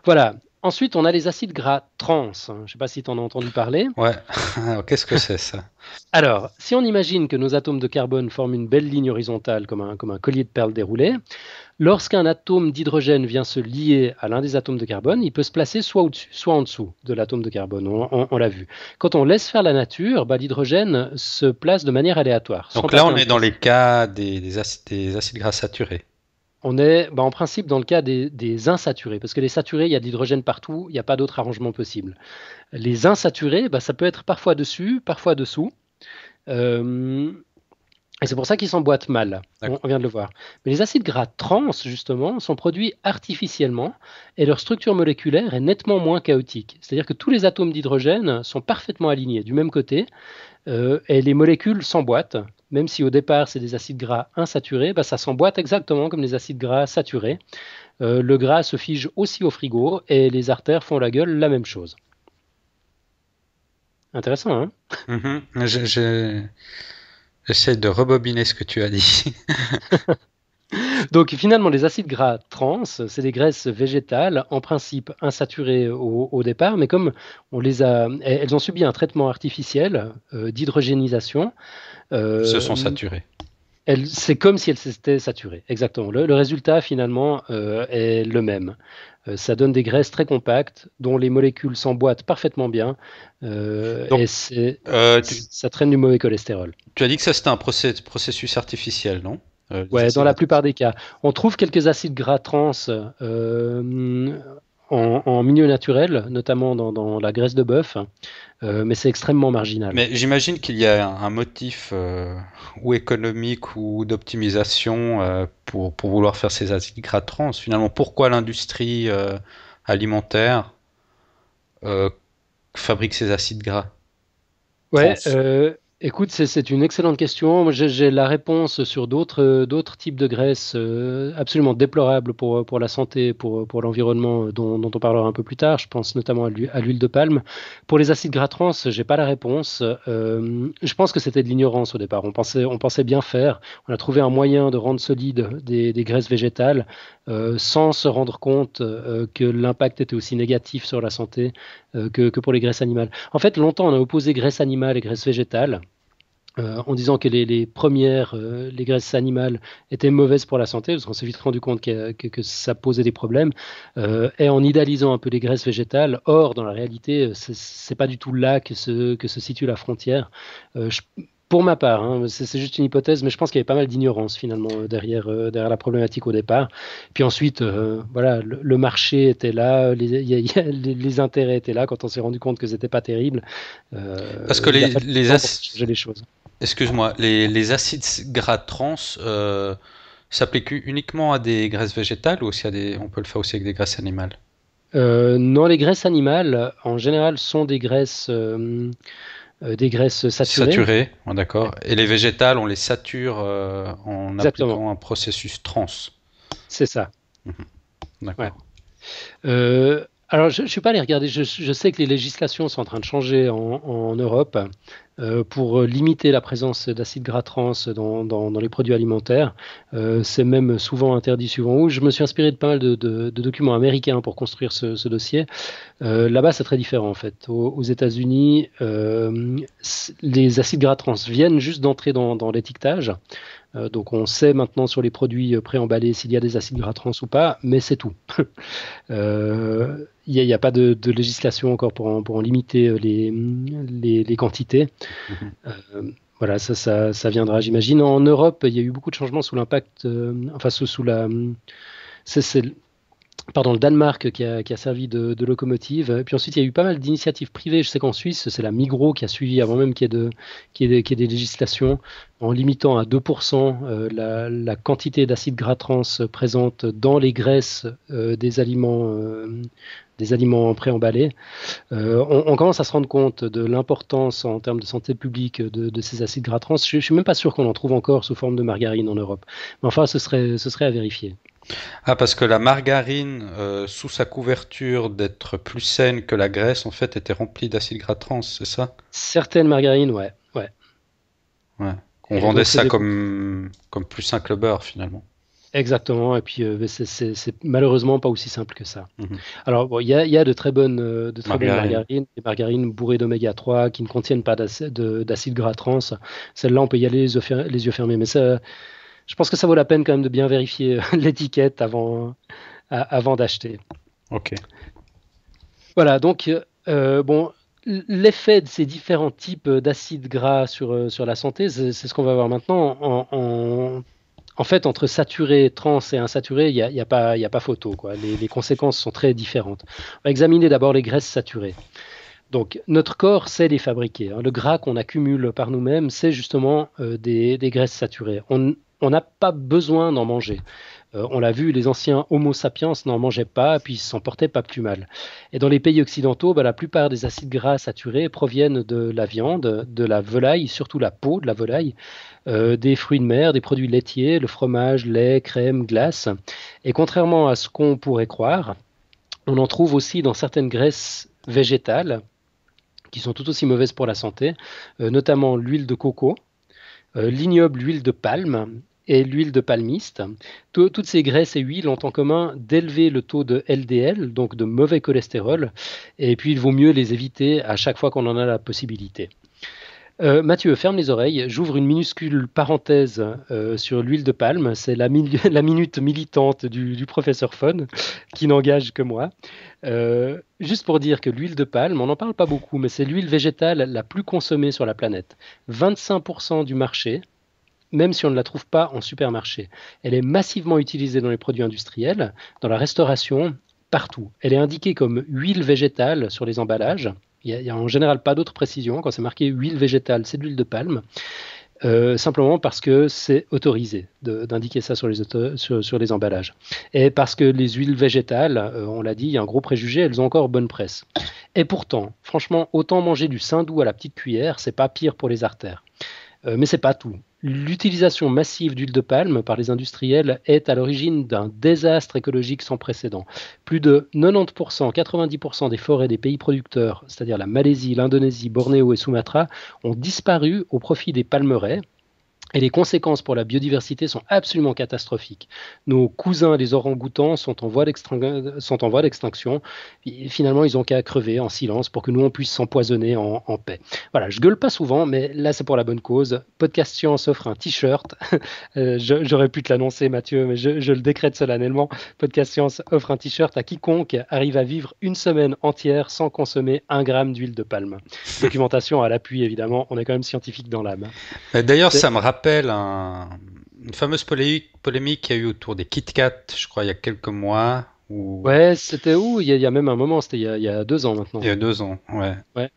B: Voilà. Ensuite, on a les acides gras trans. Je ne sais pas si tu en as entendu parler.
A: Ouais, qu'est-ce que c'est ça?
B: Alors, si on imagine que nos atomes de carbone forment une belle ligne horizontale comme un collier de perles déroulé, lorsqu'un atome d'hydrogène vient se lier à l'un des atomes de carbone, il peut se placer soit au-dessus, soit en dessous de l'atome de carbone. On l'a vu. Quand on laisse faire la nature, l'hydrogène se place de manière aléatoire.
A: Donc là, on est dans les cas des acides gras saturés.
B: On est en principe dans le cas des insaturés, parce que les saturés, il y a de l'hydrogène partout, il n'y a pas d'autre arrangement possible. Les insaturés, ça peut être parfois dessus, parfois dessous. Et c'est pour ça qu'ils s'emboîtent mal, on vient de le voir. Mais les acides gras trans, justement, sont produits artificiellement et leur structure moléculaire est nettement moins chaotique. C'est-à-dire que tous les atomes d'hydrogène sont parfaitement alignés du même côté et les molécules s'emboîtent. Même si au départ c'est des acides gras insaturés, ça s'emboîte exactement comme les acides gras saturés. Le gras se fige aussi au frigo et les artères font la gueule, la même chose. Intéressant, hein?
A: J'essaie de rebobiner ce que tu as dit.
B: Donc finalement, les acides gras trans, c'est des graisses végétales, en principe insaturées au départ, mais comme elles ont subi un traitement artificiel d'hydrogénisation.
A: Se sont saturées.
B: C'est comme si elle s'était saturée, exactement. Le résultat, finalement, est le même. Ça donne des graisses très compactes, dont les molécules s'emboîtent parfaitement bien,
A: Donc,
B: et
A: tu,
B: ça traîne du mauvais cholestérol.
A: tu as dit que ça c'était un processus artificiel, non? Les
B: Ouais, dans
A: acides
B: la
A: gras trans.
B: plupart des cas. On trouve quelques acides gras trans en milieu naturel, notamment dans la graisse de bœuf, mais c'est extrêmement marginal.
A: Mais j'imagine qu'il y a un motif ou économique ou d'optimisation pour vouloir faire ces acides gras trans. Finalement, pourquoi l'industrie alimentaire euh, fabrique ces acides gras
B: Ouais,
A: trans?
B: écoute, c'est une excellente question. Moi, j'ai la réponse sur d'autres types de graisses absolument déplorables pour la santé, pour l'environnement, dont on parlera un peu plus tard. Je pense notamment à l'huile de palme. Pour les acides gras trans, j'ai pas la réponse. Je pense que c'était de l'ignorance au départ. On pensait bien faire. On a trouvé un moyen de rendre solides des graisses végétales sans se rendre compte que l'impact était aussi négatif sur la santé que pour les graisses animales. En fait, longtemps, on a opposé graisse animale et graisse végétale en disant que les premières, les graisses animales étaient mauvaises pour la santé, parce qu'on s'est vite rendu compte que ça posait des problèmes, et en idéalisant un peu les graisses végétales. Or, dans la réalité, c'est pas du tout là que se situe la frontière. Pour ma part, hein, c'est juste une hypothèse, mais je pense qu'il y avait pas mal d'ignorance finalement derrière la problématique au départ. Puis ensuite, voilà, le marché était là, les intérêts étaient là. Quand on s'est rendu compte que c'était pas terrible,
A: Parce que
B: il a fallu du temps pour changer les choses.
A: excuse-moi, les acides gras trans s'appliquent uniquement à des graisses végétales ou aussi on peut le faire aussi avec des graisses animales?
B: Non, les graisses animales, en général, sont des graisses saturées.
A: Saturées, d'accord. Et les végétales, on les sature en
B: Exactement,
A: appliquant un processus trans.
B: c'est ça.
A: Mhm,
B: Ouais.
A: d'accord.
B: Alors, je ne suis pas allé regarder. Je sais que les législations sont en train de changer en Europe pour limiter la présence d'acides gras trans dans les produits alimentaires. C'est même souvent interdit suivant où. Je me suis inspiré de pas mal de documents américains pour construire ce dossier. Là-bas, c'est très différent en fait. Aux États-Unis, les acides gras trans viennent juste d'entrer dans l'étiquetage. Donc, on sait maintenant sur les produits préemballés s'il y a des acides gras trans ou pas, mais c'est tout. Il n'y a pas de législation encore pour en limiter les quantités.
A: Mhm.
B: Voilà, ça viendra, j'imagine. En Europe, il y a eu beaucoup de changements sous l'impact, enfin sous la, c'est pardon, le Danemark qui a servi de locomotive. Et puis ensuite, il y a eu pas mal d'initiatives privées. Je sais qu'en Suisse, c'est la Migros qui a suivi avant même qu'il y ait des législations, en limitant à 2% la quantité d'acides gras trans présente dans les graisses des aliments préemballés. On commence à se rendre compte de l'importance en termes de santé publique de ces acides gras trans. Je ne suis même pas sûr qu'on en trouve encore sous forme de margarine en Europe. Mais enfin, ce serait à vérifier.
A: Ah, parce que la margarine, sous sa couverture d'être plus saine que la graisse, en fait, était remplie d'acides gras trans, c'est ça?
B: Certaines margarines, ouais, ouais.
A: Ouais. On
B: Et
A: vendait
B: donc, c'est
A: ça
B: des...
A: comme plus sain que le beurre, finalement.
B: Exactement, et puis c'est malheureusement pas aussi simple que ça.
A: Mhm.
B: Alors, bon, il y a de très bonnes
A: Margarine.
B: margarines, des margarines bourrées d'oméga 3 qui ne contiennent pas d'acide gras trans. Celles-là, on peut y aller les yeux fermés, mais ça, je pense que ça vaut la peine quand même de bien vérifier l'étiquette avant d'acheter.
A: Ok.
B: Voilà, donc, bon, l'effet de ces différents types d'acides gras sur la santé, c'est ce qu'on va voir maintenant. En fait, entre saturé, trans et insaturé, il y a pas photo, quoi. Les conséquences sont très différentes. On va examiner d'abord les graisses saturées. Donc, notre corps sait les fabriquer, hein. Le gras qu'on accumule par nous-mêmes, c'est justement des graisses saturées. On n'a pas besoin d'en manger. On l'a vu, les anciens Homo sapiens n'en mangeaient pas, puis ils s'en portaient pas plus mal. Et dans les pays occidentaux, la plupart des acides gras saturés proviennent de la viande, de la volaille, surtout la peau de la volaille, des fruits de mer, des produits laitiers, le fromage, lait, crème, glace. Et contrairement à ce qu'on pourrait croire, on en trouve aussi dans certaines graisses végétales qui sont tout aussi mauvaises pour la santé, notamment l'huile de coco, l'ignoble huile de palme et l'huile de palmiste. Toutes ces graisses et huiles ont en commun d'élever le taux de LDL, donc de mauvais cholestérol, et puis il vaut mieux les éviter à chaque fois qu'on en a la possibilité. Mathieu, ferme les oreilles. J'ouvre une minuscule parenthèse sur l'huile de palme. C'est la minute militante du professeur Fon, qui n'engage que moi. Juste pour dire que l'huile de palme, on n'en parle pas beaucoup, mais c'est l'huile végétale la plus consommée sur la planète. 25% du marché, même si on ne la trouve pas en supermarché. Elle est massivement utilisée dans les produits industriels, dans la restauration, partout. Elle est indiquée comme huile végétale sur les emballages. Il n'y a en général pas d'autre précision. Quand c'est marqué huile végétale, c'est de l'huile de palme. Simplement parce que c'est autorisé d'indiquer ça sur les emballages. Et parce que les huiles végétales, on l'a dit, il y a un gros préjugé, elles ont encore bonne presse. Et pourtant, franchement, autant manger du saindoux à la petite cuillère, c'est pas pire pour les artères. Mais c'est pas tout. L'utilisation massive d'huile de palme par les industriels est à l'origine d'un désastre écologique sans précédent. Plus de 90%, 90% des forêts des pays producteurs, c'est-à-dire la Malaisie, l'Indonésie, Bornéo et Sumatra, ont disparu au profit des palmeraies. Et les conséquences pour la biodiversité sont absolument catastrophiques. Nos cousins, les orang-outans, sont en voie d'extinction. Et finalement, ils n'ont qu'à crever en silence pour que nous, on puisse s'empoisonner en paix. Voilà, je gueule pas souvent, mais là, c'est pour la bonne cause. Podcast Science offre un t-shirt. J'aurais pu te l'annoncer, Mathieu, mais je le décrète solennellement. Podcast Science offre un t-shirt à quiconque arrive à vivre une semaine entière sans consommer 1 gramme d'huile de palme. Documentation à l'appui, évidemment. On est quand même scientifique dans l'âme.
A: D'ailleurs, ça me rappelle une fameuse polémique qu'il y a eu autour des Kit Kat, je crois, il y a quelques mois.
B: Ouais, c'était où? Il y a même un moment, c'était il y a 2 ans maintenant.
A: Il y a 2 ans, ouais.
B: Ouais.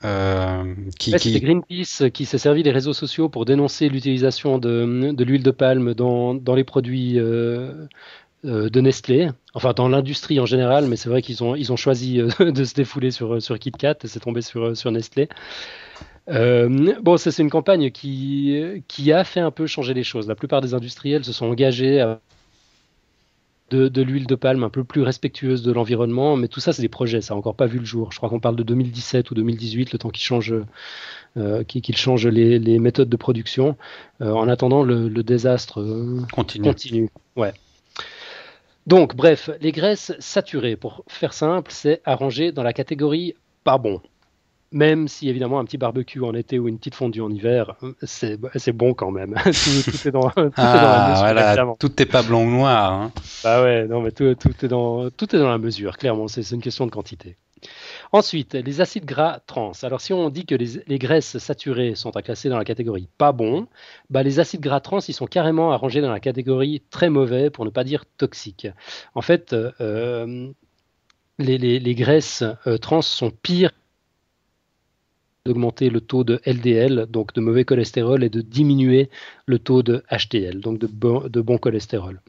B: C'était Greenpeace qui s'est servi des réseaux sociaux pour dénoncer l'utilisation de l'huile de palme dans les produits de Nestlé, enfin dans l'industrie en général, mais c'est vrai qu'ils ont choisi de se défouler sur Kit Kat et c'est tombé sur Nestlé. Bon, ça c'est une campagne qui a fait un peu changer les choses. La plupart des industriels se sont engagés à de l'huile de palme un peu plus respectueuse de l'environnement, mais tout ça c'est des projets, ça n'a encore pas vu le jour. Je crois qu'on parle de 2017 ou 2018, le temps qu'ils changent les méthodes de production. En attendant, le désastre continue. Ouais. Donc, bref, les graisses saturées, pour faire simple, c'est à ranger dans la catégorie pas bon. Même si, évidemment, un petit barbecue en été ou une petite fondue en hiver, c'est bon quand même. Tout est dans la mesure,
A: voilà,
B: évidemment.
A: tout n'est pas blanc ou noir. Hein.
B: Bah ouais, non, mais tout est dans la mesure, clairement. C'est une question de quantité. Ensuite, les acides gras trans. Alors, si on dit que les graisses saturées sont à classer dans la catégorie pas bon, bah, les acides gras trans, ils sont carrément à ranger dans la catégorie très mauvais, pour ne pas dire toxique. En fait, les graisses trans sont pires d'augmenter le taux de LDL, donc de mauvais cholestérol, et de diminuer le taux de HDL, donc de bon cholestérol.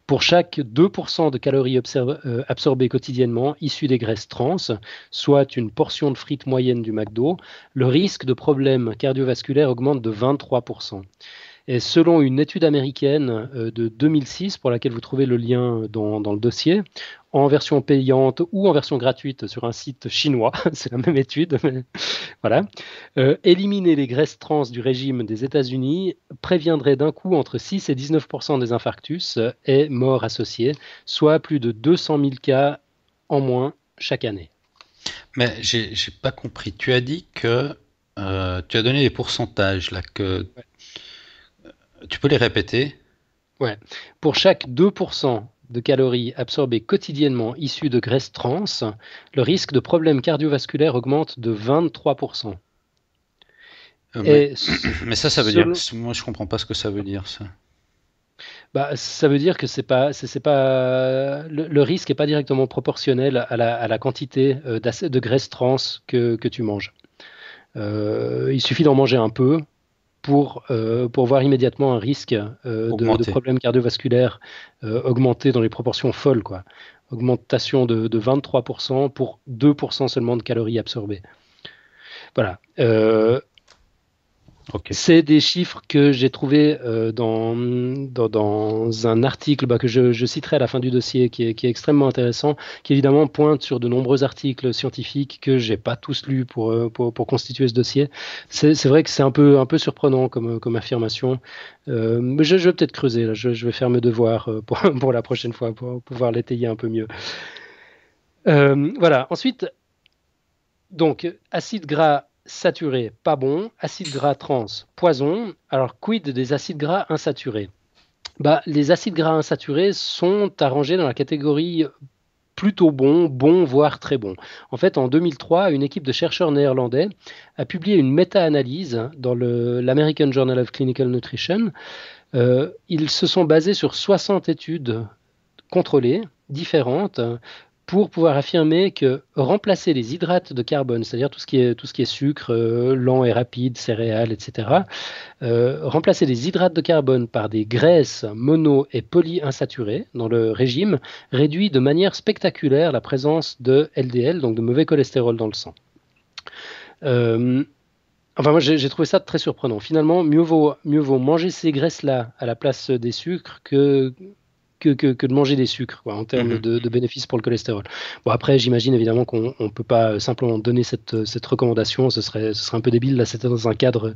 B: Pour chaque 2% de calories absorbées quotidiennement issues des graisses trans, soit une portion de frites moyenne du McDo, le risque de problèmes cardiovasculaires augmente de 23%. Et selon une étude américaine de 2006, pour laquelle vous trouvez le lien dans le dossier, en version payante ou en version gratuite sur un site chinois, c'est la même étude, mais voilà, éliminer les graisses trans du régime des États-Unis préviendrait d'un coup entre 6 et 19% des infarctus et morts associés, soit plus de 200 000 cas en moins chaque année.
A: Mais j'ai pas compris. Tu as dit que tu as donné les pourcentages là que. Ouais. Tu peux les répéter?
B: Ouais. Pour chaque 2% de calories absorbées quotidiennement issues de graisses trans, le risque de problèmes cardiovasculaires augmente de 23%.
A: Mais ça veut dire. Moi, je comprends pas ce que ça veut dire, ça.
B: Bah, ça veut dire que le risque n'est pas directement proportionnel à la quantité de graisses trans que tu manges. Il suffit d'en manger un peu pour voir immédiatement un risque de problèmes cardiovasculaires augmenter dans les proportions folles, quoi. Augmentation de 23% pour 2% seulement de calories absorbées. Voilà. Okay. C'est des chiffres que j'ai trouvés dans un article que je citerai à la fin du dossier, qui est extrêmement intéressant, qui évidemment pointe sur de nombreux articles scientifiques que j'ai pas tous lus pour constituer ce dossier. C'est vrai que c'est un peu surprenant comme affirmation, mais je vais peut-être creuser. Là. Je vais faire mes devoirs pour la prochaine fois pour pouvoir l'étayer un peu mieux. Voilà. Ensuite, donc acide gras saturés, pas bon. Acides gras trans, poison. Alors, quid des acides gras insaturés? Les acides gras insaturés sont à ranger dans la catégorie plutôt bon, voire très bon. En fait, en 2003, une équipe de chercheurs néerlandais a publié une méta-analyse dans l'American Journal of Clinical Nutrition. Ils se sont basés sur 60 études contrôlées, différentes, pour pouvoir affirmer que remplacer les hydrates de carbone, c'est-à-dire tout ce qui est sucre, lent et rapide, céréales, etc., remplacer les hydrates de carbone par des graisses mono et polyinsaturées dans le régime réduit de manière spectaculaire la présence de LDL, donc de mauvais cholestérol dans le sang. Moi, j'ai trouvé ça très surprenant. Finalement, mieux vaut manger ces graisses-là à la place des sucres que de manger des sucres, en termes de bénéfices pour le cholestérol. Bon, après, j'imagine évidemment qu'on ne peut pas simplement donner cette recommandation, ce serait un peu débile. Là, c'était dans un cadre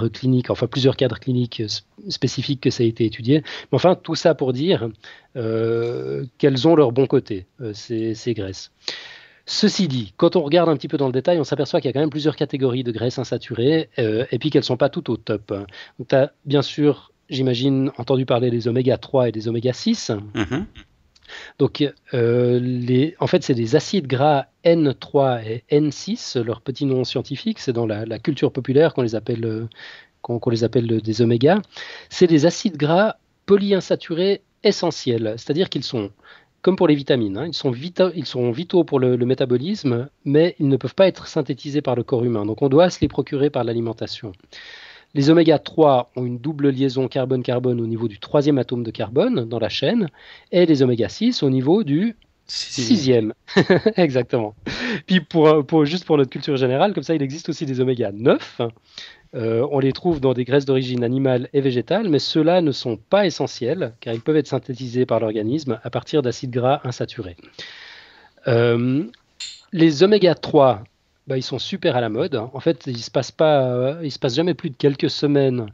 B: clinique, enfin plusieurs cadres cliniques spécifiques que ça a été étudié. Mais enfin, tout ça pour dire qu'elles ont leur bon côté, ces graisses. Ceci dit, quand on regarde un petit peu dans le détail, on s'aperçoit qu'il y a quand même plusieurs catégories de graisses insaturées et puis qu'elles ne sont pas toutes au top. Donc, tu as bien sûr, j'imagine, entendu parler des oméga 3 et des oméga 6. Donc, en fait, c'est des acides gras N3 et N6, leur petit nom scientifique, c'est dans la culture populaire qu'on les appelle des omégas. C'est des acides gras polyinsaturés essentiels, c'est-à-dire qu'ils sont, comme pour les vitamines, ils sont vitaux pour le métabolisme, mais ils ne peuvent pas être synthétisés par le corps humain. Donc, on doit se les procurer par l'alimentation. Les oméga 3 ont une double liaison carbone-carbone au niveau du 3e atome de carbone dans la chaîne, et les oméga 6 au niveau du 6e. Exactement. Puis juste pour notre culture générale, comme ça, il existe aussi des oméga 9. On les trouve dans des graisses d'origine animale et végétale, mais ceux-là ne sont pas essentiels, car ils peuvent être synthétisés par l'organisme à partir d'acides gras insaturés. Les oméga 3, ils sont super à la mode. En fait, il se passe jamais plus de quelques semaines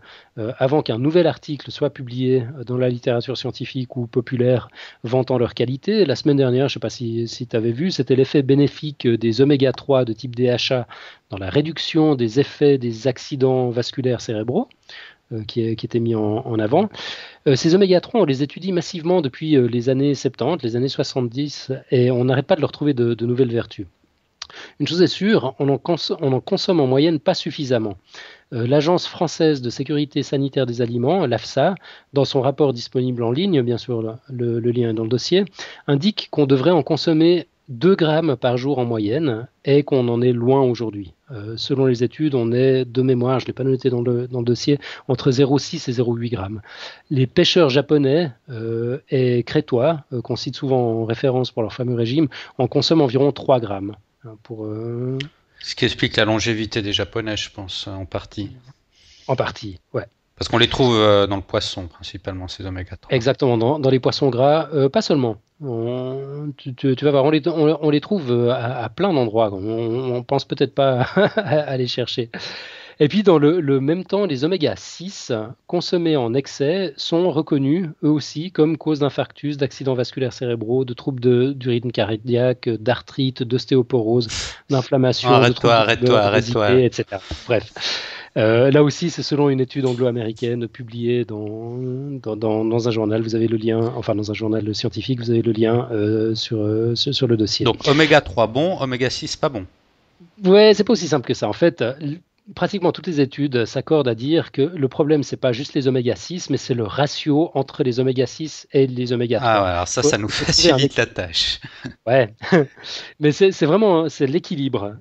B: avant qu'un nouvel article soit publié dans la littérature scientifique ou populaire vantant leur qualité. La semaine dernière, je ne sais pas si tu avais vu, c'était l'effet bénéfique des oméga 3 de type DHA dans la réduction des effets des accidents vasculaires cérébraux. Qui était mis en avant. Ces oméga 3, on les étudie massivement depuis les années 70, les années 70, et on n'arrête pas de leur trouver de nouvelles vertus. Une chose est sûre, on en consomme en moyenne pas suffisamment. L'Agence française de sécurité sanitaire des aliments, l'AFSA, dans son rapport disponible en ligne, bien sûr le lien est dans le dossier, indique qu'on devrait en consommer 2 grammes par jour en moyenne et qu'on en est loin aujourd'hui. Selon les études, on est de mémoire, je ne l'ai pas noté dans le dossier, entre 0,6 et 0,8 grammes. Les pêcheurs japonais et crétois, qu'on cite souvent en référence pour leur fameux régime, en consomment environ 3 grammes.
A: Ce qui explique la longévité des Japonais, je pense, en partie.
B: En partie, ouais.
A: Parce qu'on les trouve dans le poisson, principalement, ces oméga 3.
B: Exactement, dans les poissons gras, pas seulement. Tu vas voir, on les trouve à plein d'endroits. On pense peut-être pas à les chercher. Et puis, dans le même temps, les oméga 6 consommés en excès sont reconnus, eux aussi, comme cause d'infarctus, d'accidents vasculaires cérébraux, de troubles du rythme cardiaque, d'arthrite, d'ostéoporose, d'inflammation,
A: arrête-toi,
B: etc. Bref. Là aussi, c'est selon une étude anglo-américaine publiée dans un journal. Vous avez le lien, enfin dans un journal scientifique, vous avez le lien sur le dossier.
A: Donc oméga 3 bon, oméga 6 pas bon.
B: Ouais, c'est pas aussi simple que ça. En fait, pratiquement toutes les études s'accordent à dire que le problème, c'est pas juste les oméga 6, mais c'est le ratio entre les oméga 6 et les oméga 3.
A: Ah ouais, alors ça nous facilite la tâche.
B: Ouais, mais c'est vraiment l'équilibre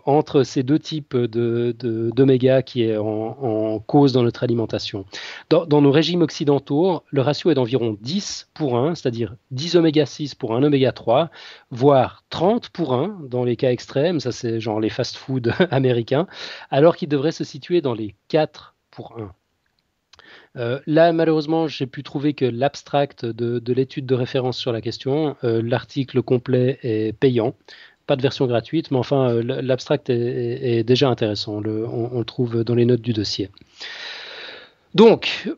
B: entre ces deux types d'oméga qui est en cause dans notre alimentation. Dans nos régimes occidentaux, le ratio est d'environ 10 pour 1, c'est-à-dire 10 oméga 6 pour 1 oméga 3, voire 30 pour 1 dans les cas extrêmes, ça c'est genre les fast-food américains, alors qu'il devrait se situer dans les 4 pour 1. Là, malheureusement, j'ai pu trouver que l'abstract de l'étude de référence sur la question, l'article complet est payant, pas de version gratuite, mais enfin, l'abstract est déjà intéressant, on le trouve dans les notes du dossier. Donc,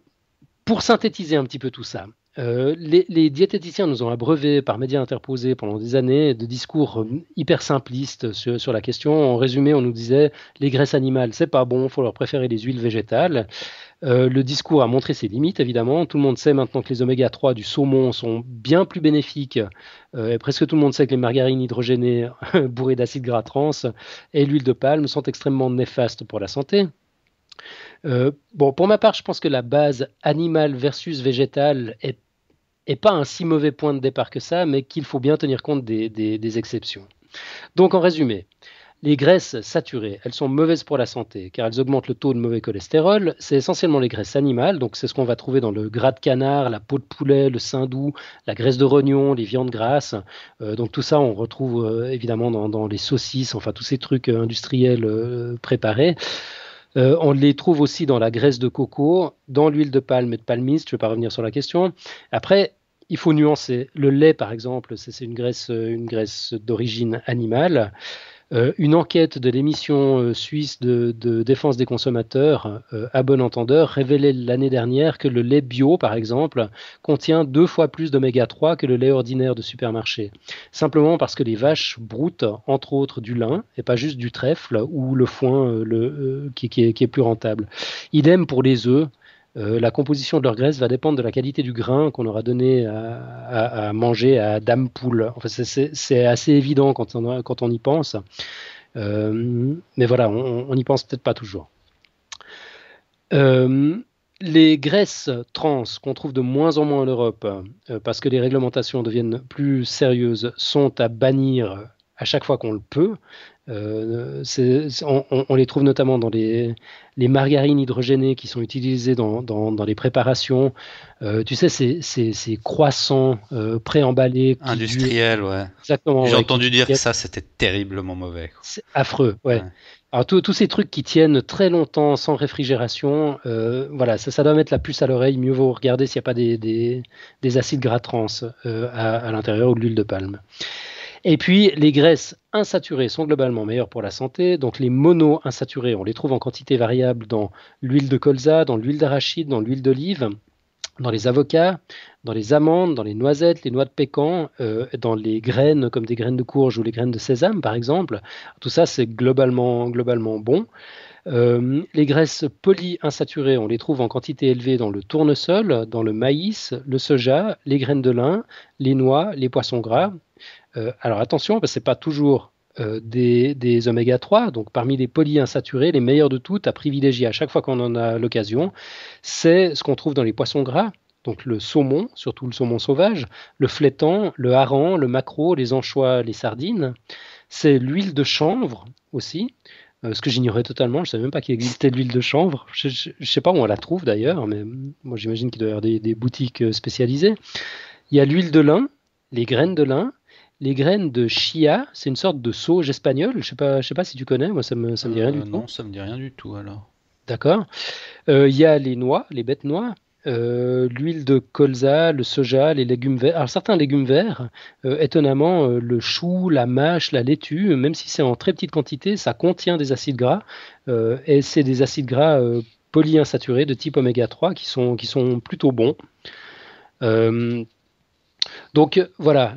B: pour synthétiser un petit peu tout ça, Les diététiciens nous ont abreuvés par médias interposés pendant des années de discours hyper simplistes sur la question. En résumé, on nous disait les graisses animales, c'est pas bon, il faut leur préférer les huiles végétales. Le discours a montré ses limites, évidemment. Tout le monde sait maintenant que les oméga 3 du saumon sont bien plus bénéfiques. Et presque tout le monde sait que les margarines hydrogénées bourrées d'acides gras trans et l'huile de palme sont extrêmement néfastes pour la santé. Bon, pour ma part, je pense que la base animale versus végétale est pas un si mauvais point de départ que ça, mais qu'il faut bien tenir compte des exceptions. Donc, en résumé, les graisses saturées, elles sont mauvaises pour la santé car elles augmentent le taux de mauvais cholestérol. C'est essentiellement les graisses animales, donc c'est ce qu'on va trouver dans le gras de canard, la peau de poulet, le sein doux, la graisse de rognon, les viandes grasses. Donc tout ça, on retrouve évidemment dans les saucisses, enfin tous ces trucs industriels préparés. On les trouve aussi dans la graisse de coco, dans l'huile de palme et de palmiste. Je ne vais pas revenir sur la question. Après, il faut nuancer. Le lait, par exemple, c'est une graisse d'origine animale. Une enquête de l'émission suisse de défense des consommateurs, à bon entendeur, révélait l'année dernière que le lait bio, par exemple, contient 2 fois plus d'oméga 3 que le lait ordinaire de supermarché. Simplement parce que les vaches broutent, entre autres, du lin, et pas juste du trèfle ou le foin qui est plus rentable. Idem pour les œufs. La composition de leur graisse va dépendre de la qualité du grain qu'on aura donné à manger à Dame Poule. Enfin, c'est assez évident quand on y pense. Mais voilà, on n'y pense peut-être pas toujours. Les graisses trans qu'on trouve de moins en moins en Europe, parce que les réglementations deviennent plus sérieuses, sont à bannir à chaque fois qu'on le peut. On les trouve notamment dans les margarines hydrogénées qui sont utilisées dans les préparations. Tu sais, ces croissants préemballés.
A: Industriels, ouais.
B: Exactement.
A: J'ai entendu dire que ça, c'était terriblement mauvais.
B: C'est affreux, ouais. Alors, tous ces trucs qui tiennent très longtemps sans réfrigération, voilà, ça doit mettre la puce à l'oreille. Mieux vaut regarder s'il n'y a pas des acides gras trans à l'intérieur ou de l'huile de palme. Et puis, les graisses insaturées sont globalement meilleures pour la santé. Donc, les mono-insaturés, on les trouve en quantité variable dans l'huile de colza, dans l'huile d'arachide, dans l'huile d'olive, dans les avocats, dans les amandes, dans les noisettes, les noix de pécan, dans les graines comme des graines de courge ou les graines de sésame, par exemple. Tout ça, c'est globalement bon. Les graisses polyinsaturées, on les trouve en quantité élevée dans le tournesol, dans le maïs, le soja, les graines de lin, les noix, les poissons gras. Alors attention, parce que ce n'est pas toujours des oméga 3. Donc parmi les polyinsaturés, les meilleurs de toutes à privilégier à chaque fois qu'on en a l'occasion, c'est ce qu'on trouve dans les poissons gras. Donc le saumon, surtout le saumon sauvage, le flétan, le hareng, le maquereau, les anchois, les sardines. C'est l'huile de chanvre aussi, ce que j'ignorais totalement. Je ne savais même pas qu'il existait de l'huile de chanvre. Je ne sais pas où on la trouve d'ailleurs, mais moi j'imagine qu'il doit y avoir des boutiques spécialisées. Il y a l'huile de lin, les graines de lin, les graines de chia, c'est une sorte de sauge espagnole. Je sais pas si tu connais, moi ça me dit rien du tout.
A: Non, ça me dit rien du tout alors.
B: D'accord. Il y a les noix, les bêtes noix, l'huile de colza, le soja, les légumes verts. Alors certains légumes verts, étonnamment, le chou, la mâche, la laitue, même si c'est en très petite quantité, ça contient des acides gras. Et c'est des acides gras polyinsaturés de type oméga 3 qui sont plutôt bons. Donc voilà.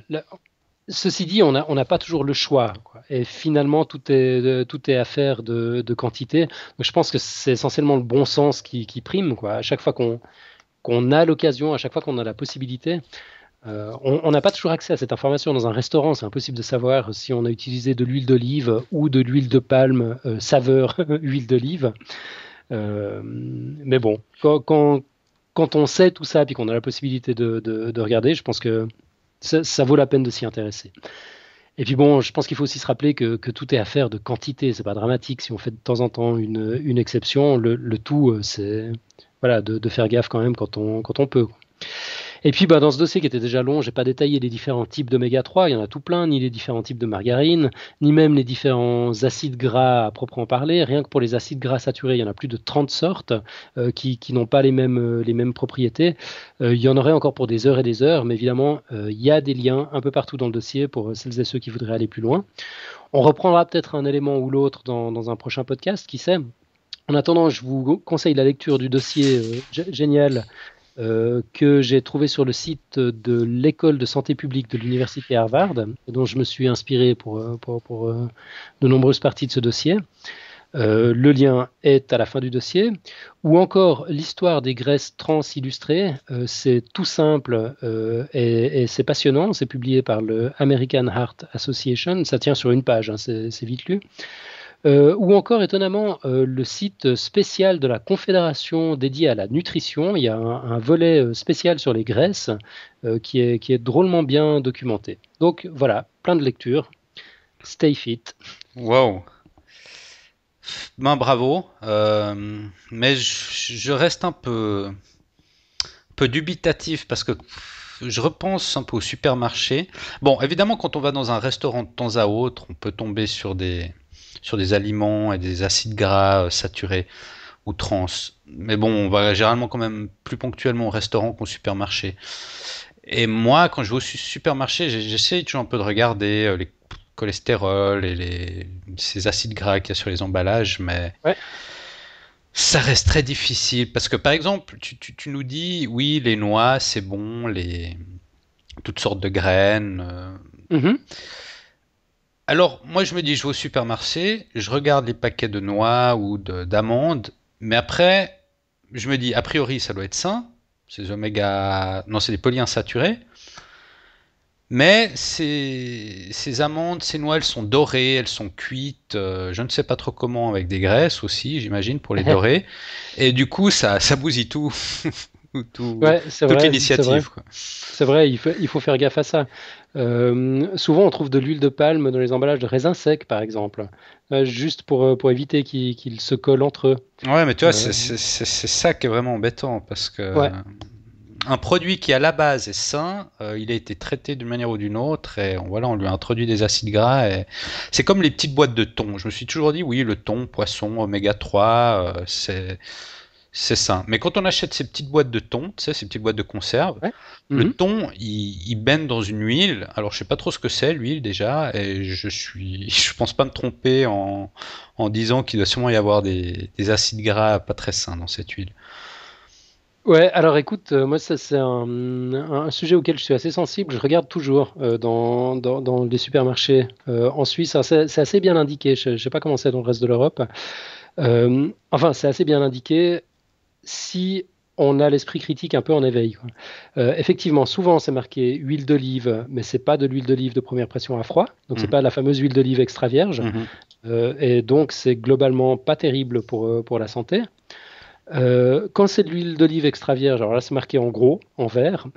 B: Ceci dit, on n'a pas toujours le choix, quoi. Et finalement, tout est affaire de quantité. Donc, je pense que c'est essentiellement le bon sens qui prime, quoi. À chaque fois qu'on a l'occasion, à chaque fois qu'on a la possibilité, on n'a pas toujours accès à cette information dans un restaurant. C'est impossible de savoir si on a utilisé de l'huile d'olive ou de l'huile de palme saveur huile d'olive. Mais bon, quand on sait tout ça et qu'on a la possibilité de regarder, je pense que ça vaut la peine de s'y intéresser. Et puis bon, je pense qu'il faut aussi se rappeler que tout est affaire de quantité. C'est pas dramatique si on fait de temps en temps une exception. Le tout, c'est voilà, de faire gaffe quand même quand on peut. Et puis dans ce dossier qui était déjà long, j'ai pas détaillé les différents types d'oméga 3, il y en a tout plein, ni les différents types de margarine, ni même les différents acides gras à proprement parler. Rien que pour les acides gras saturés, il y en a plus de 30 sortes qui n'ont pas les mêmes propriétés. Il y en aurait encore pour des heures et des heures, mais évidemment, il y a des liens un peu partout dans le dossier pour celles et ceux qui voudraient aller plus loin. On reprendra peut-être un élément ou l'autre dans un prochain podcast, qui sait. En attendant, je vous conseille la lecture du dossier génial que j'ai trouvé sur le site de l'école de santé publique de l'université Harvard, dont je me suis inspiré pour de nombreuses parties de ce dossier. Le lien est à la fin du dossier. Ou encore l'histoire des graisses trans illustrées. C'est tout simple et c'est passionnant. C'est publié par le American Heart Association. Ça tient sur une page, hein, c'est vite lu. Ou encore, étonnamment, le site spécial de la Confédération dédié à la nutrition. Il y a un volet spécial sur les graisses qui est drôlement bien documenté. Donc voilà, plein de lectures. Stay fit.
A: Wow. Ben bravo. Mais je reste un peu dubitatif parce que je repense un peu au supermarché. Bon, évidemment, quand on va dans un restaurant de temps à autre, on peut tomber sur des aliments et des acides gras saturés ou trans. Mais bon, on va généralement quand même plus ponctuellement au restaurant qu'au supermarché. Et moi, quand je vais au supermarché, j'essaye toujours un peu de regarder les cholestérol et ces acides gras qu'il y a sur les emballages, mais
B: Ouais.
A: ça reste très difficile parce que par exemple, tu nous dis oui, les noix c'est bon, toutes sortes de graines.
B: Mhm.
A: Alors moi je me dis, je vais au supermarché, je regarde les paquets de noix ou d'amandes, mais après je me dis a priori ça doit être sain, ces oméga, non c'est des polyinsaturés. Mais ces amandes, ces noix, elles sont dorées, elles sont cuites, je ne sais pas trop comment, avec des graisses aussi, j'imagine, pour les dorer. Et du coup, ça bousille
B: Ouais, c'est
A: toute
B: vrai, c'est vrai.
A: l'initiative, quoi.
B: C'est vrai, il faut faire gaffe à ça. Souvent, on trouve de l'huile de palme dans les emballages de raisins secs, par exemple, juste pour éviter qu'ils se collent entre eux.
A: Ouais, mais tu vois,
B: Euh,
A: c'est ça qui est vraiment embêtant, parce que
B: ouais,
A: un produit qui à la base est sain, il a été traité d'une manière ou d'une autre, et voilà, on lui a introduit des acides gras. Et c'est comme les petites boîtes de thon. Je me suis toujours dit, oui, le thon, poisson, oméga 3, c'est sain. Mais quand on achète ces petites boîtes de thon, tu sais, ces petites boîtes de conserve,
B: ouais.
A: le
B: Mhm.
A: thon, il baigne dans une huile. Alors, je sais pas trop ce que c'est, l'huile, déjà, et je pense pas me tromper en disant qu'il doit sûrement y avoir des acides gras pas très sains dans cette huile.
B: Ouais, alors écoute, moi, ça, c'est un sujet auquel je suis assez sensible. Je regarde toujours dans les supermarchés en Suisse. Alors, c'est assez bien indiqué. Je ne sais pas comment c'est dans le reste de l'Europe. Enfin, c'est assez bien indiqué si on a l'esprit critique un peu en éveil, quoi. Effectivement, souvent c'est marqué huile d'olive, mais c'est pas de l'huile d'olive de première pression à froid, donc c'est
A: Mhm.
B: pas la fameuse huile d'olive extra vierge,
A: Mhm.
B: et donc c'est globalement pas terrible pour la santé. Quand c'est de l'huile d'olive extra vierge, alors là c'est marqué en gros, en vert,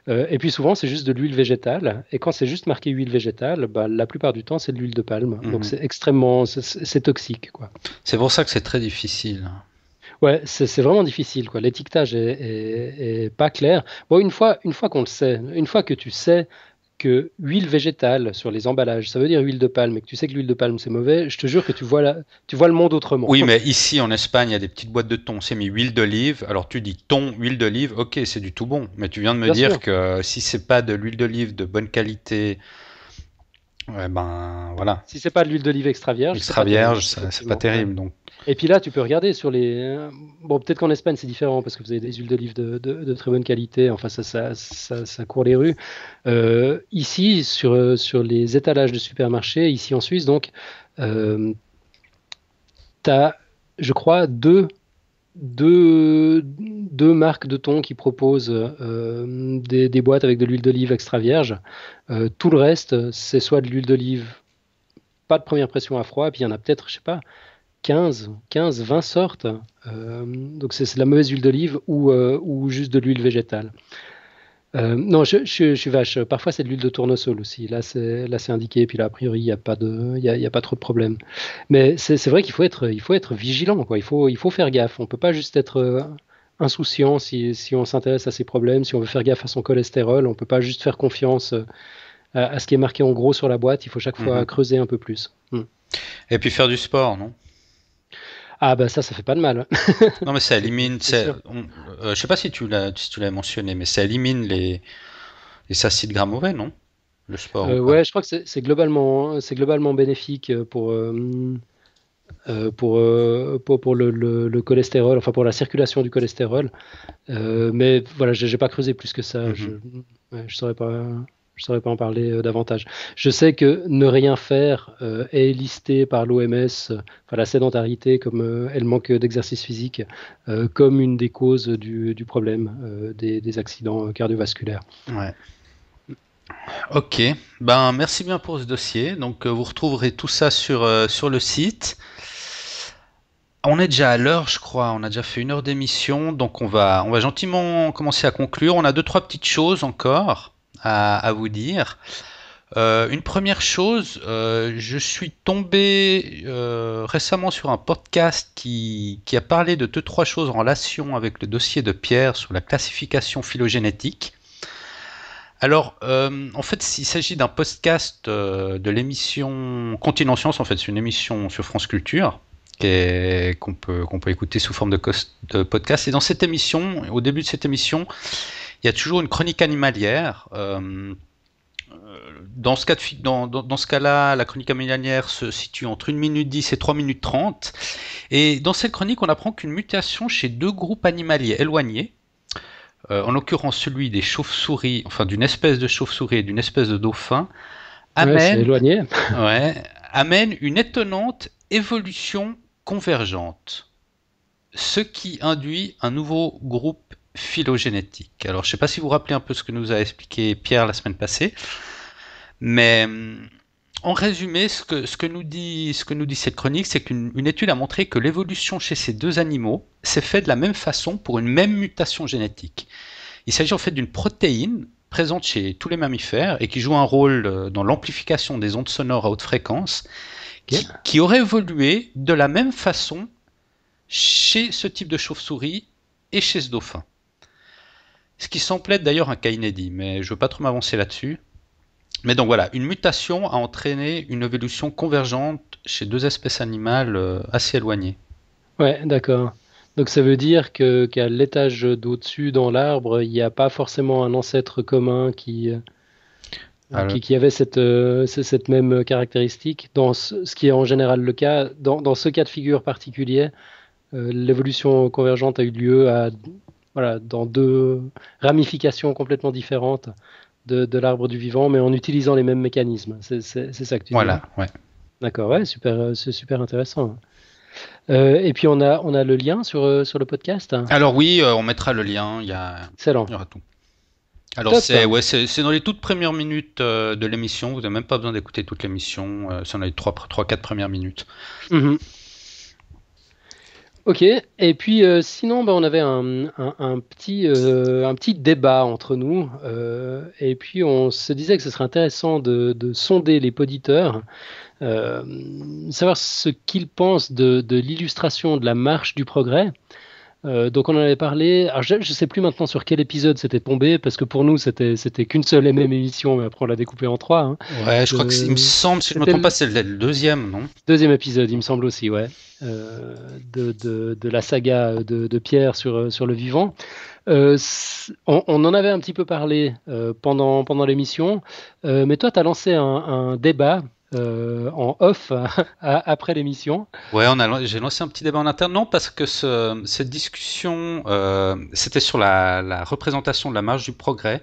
B: et puis souvent c'est juste de l'huile végétale, et quand c'est juste marqué huile végétale, bah, la plupart du temps c'est de l'huile de palme, donc
A: Mhm.
B: c'est extrêmement, c'est toxique, quoi.
A: C'est pour ça que c'est très difficile.
B: Ouais, c'est vraiment difficile, quoi. L'étiquetage est pas clair. Bon, une fois qu'on le sait, une fois que tu sais que huile végétale sur les emballages, ça veut dire huile de palme, et que tu sais que l'huile de palme c'est mauvais, je te jure que tu vois le monde autrement.
A: Oui, mais ici en Espagne, il y a des petites boîtes de thon. C'est mis huile d'olive. Alors tu dis thon, huile d'olive, ok, c'est du tout bon. Mais tu viens de me
B: Bien
A: dire
B: sûr,
A: que si c'est pas de l'huile d'olive de bonne qualité, ouais, ben voilà,
B: si c'est pas de l'huile d'olive extra vierge, c'est
A: extra
B: pas terrible,
A: vierge, c'est pas
B: effectivement. Ouais.
A: terrible. Donc
B: Et puis là, tu peux regarder sur les. Bon, peut-être qu'en Espagne c'est différent parce que vous avez des huiles d'olive de très bonne qualité. Enfin, ça court les rues. Ici, sur les étalages de supermarchés, ici en Suisse, donc. Tu as, je crois, deux marques de thon qui proposent des boîtes avec de l'huile d'olive extra vierge. Tout le reste, c'est soit de l'huile d'olive, pas de première pression à froid, et puis il y en a peut-être, je sais pas, 20 sortes. Donc c'est de la mauvaise huile d'olive ou juste de l'huile végétale. Non, je suis vache. Parfois, c'est de l'huile de tournesol aussi. Là, c'est indiqué. Puis là, a priori, il n'y a pas il y a pas trop de problème. Mais c'est vrai qu'il faut être vigilant, quoi. Il faut faire gaffe. On peut pas juste être insouciant si on s'intéresse à ces problèmes, si on veut faire gaffe à son cholestérol. On peut pas juste faire confiance à ce qui est marqué en gros sur la boîte. Il faut chaque fois
A: mhm.
B: creuser un peu plus. Hmm.
A: Et puis faire du sport, non?
B: Ah, bah ça fait pas de mal.
A: Non, mais ça
B: C'est
A: élimine.
B: c'est sûr.
A: Je sais pas si tu l'as mentionné, mais ça élimine les acides gras mauvais, non? Le sport ou pas?
B: Ouais, je crois que c'est globalement bénéfique pour. pour le cholestérol, enfin pour la circulation du cholestérol. Mais voilà, j'ai pas creusé plus que ça. Je saurais pas. Je saurais pas en parler davantage. Je sais que ne rien faire est listé par l'OMS, enfin la sédentarité et le manque d'exercice physique, comme une des causes du problème des accidents cardiovasculaires.
A: Ouais. Ok, ben merci bien pour ce dossier. Donc vous retrouverez tout ça sur le site. On est déjà à l'heure, je crois. On a déjà fait 1 heure d'émission, donc on va gentiment commencer à conclure. On a deux, trois petites choses encore à vous dire. Une première chose, je suis tombé récemment sur un podcast qui a parlé de deux, trois choses en relation avec le dossier de Pierre sur la classification phylogénétique. Alors, en fait, il s'agit d'un podcast de l'émission Continent Science. En fait, c'est une émission sur France Culture qu'on peut écouter sous forme de podcast. Et dans cette émission, au début de cette émission, il y a toujours une chronique animalière. Dans ce cas-là, la chronique animalière se situe entre 1 minute 10 et 3 minutes 30. Et dans cette chronique, on apprend qu'une mutation chez deux groupes animaliers éloignés, en l'occurrence celui des chauves-souris, enfin d'une espèce de chauve-souris et d'une espèce de dauphin,
B: Ouais, c'est éloigné.
A: amène une étonnante évolution convergente, ce qui induit un nouveau groupe phylogénétique. Alors, je ne sais pas si vous vous rappelez un peu ce que nous a expliqué Pierre la semaine passée, mais en résumé, ce que nous dit cette chronique, c'est qu'une étude a montré que l'évolution chez ces deux animaux s'est faite de la même façon pour une même mutation génétique. Il s'agit en fait d'une protéine présente chez tous les mammifères et qui joue un rôle dans l'amplification des ondes sonores à haute fréquence, qui aurait évolué de la même façon chez ce type de chauve-souris et chez ce dauphin. Ce qui semble être d'ailleurs un cas inédit, mais je ne veux pas trop m'avancer là-dessus. Mais donc voilà, une mutation a entraîné une évolution convergente chez deux espèces animales assez éloignées.
B: Ouais, d'accord. Donc ça veut dire qu'à l'étage d'au-dessus dans l'arbre, il n'y a pas forcément un ancêtre commun qui avait cette même caractéristique. Dans ce qui est en général le cas, dans ce cas de figure particulier, l'évolution convergente a eu lieu voilà, dans deux ramifications complètement différentes de l'arbre du vivant, mais en utilisant les mêmes mécanismes. C'est ça que tu dis.
A: Voilà, ouais.
B: D'accord, ouais, super, c'est super intéressant. Et puis on a le lien sur le podcast.
A: Alors oui, on mettra le lien,
B: Excellent.
A: il y aura tout. Alors
B: Top.
A: c'est dans les toutes premières minutes de l'émission, vous n'avez même pas besoin d'écouter toute l'émission, c'est dans les 3-4 premières minutes.
B: Mhm. Ok, et puis sinon, on avait un petit débat entre nous, et puis on se disait que ce serait intéressant de sonder les poditeurs, savoir ce qu'ils pensent de l'illustration de la marche du progrès. Donc on en avait parlé. Alors je ne sais plus maintenant sur quel épisode c'était tombé, parce que pour nous c'était qu'une seule et même émission, mais après on l'a découpé en trois. Hein.
A: Ouais, je crois il me semble, si je ne me trompe pas, c'est le deuxième, non?
B: Deuxième épisode, il me semble aussi, ouais, de la saga de Pierre sur le vivant. On en avait un petit peu parlé pendant l'émission, mais toi, tu as lancé un débat en off après l'émission.
A: Ouais, j'ai lancé un petit débat en interne. Non, parce que cette discussion, c'était sur la représentation de la marche du progrès.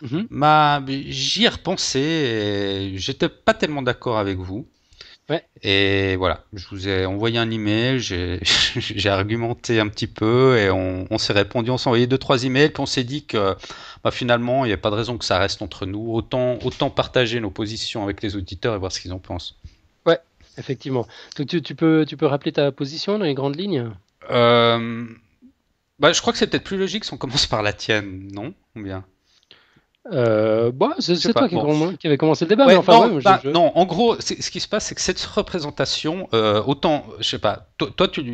A: J'y ai repensé et j'étais pas tellement d'accord avec vous.
B: Ouais.
A: Et voilà, je vous ai envoyé un email, j'ai argumenté un petit peu et on s'est répondu, on s'est envoyé 2-3 emails, puis on s'est dit que finalement, il n'y a pas de raison que ça reste entre nous. Autant partager nos positions avec les auditeurs et voir ce qu'ils en pensent.
B: Ouais, effectivement. Donc tu peux rappeler ta position dans les grandes lignes?
A: Je crois que c'est peut-être plus logique si on commence par la tienne, non? Ou bien?
B: C'est toi qui avais commencé le débat,
A: ouais,
B: mais enfin,
A: non, en gros, ce qui se passe, c'est que cette représentation, autant, je sais pas, toi tu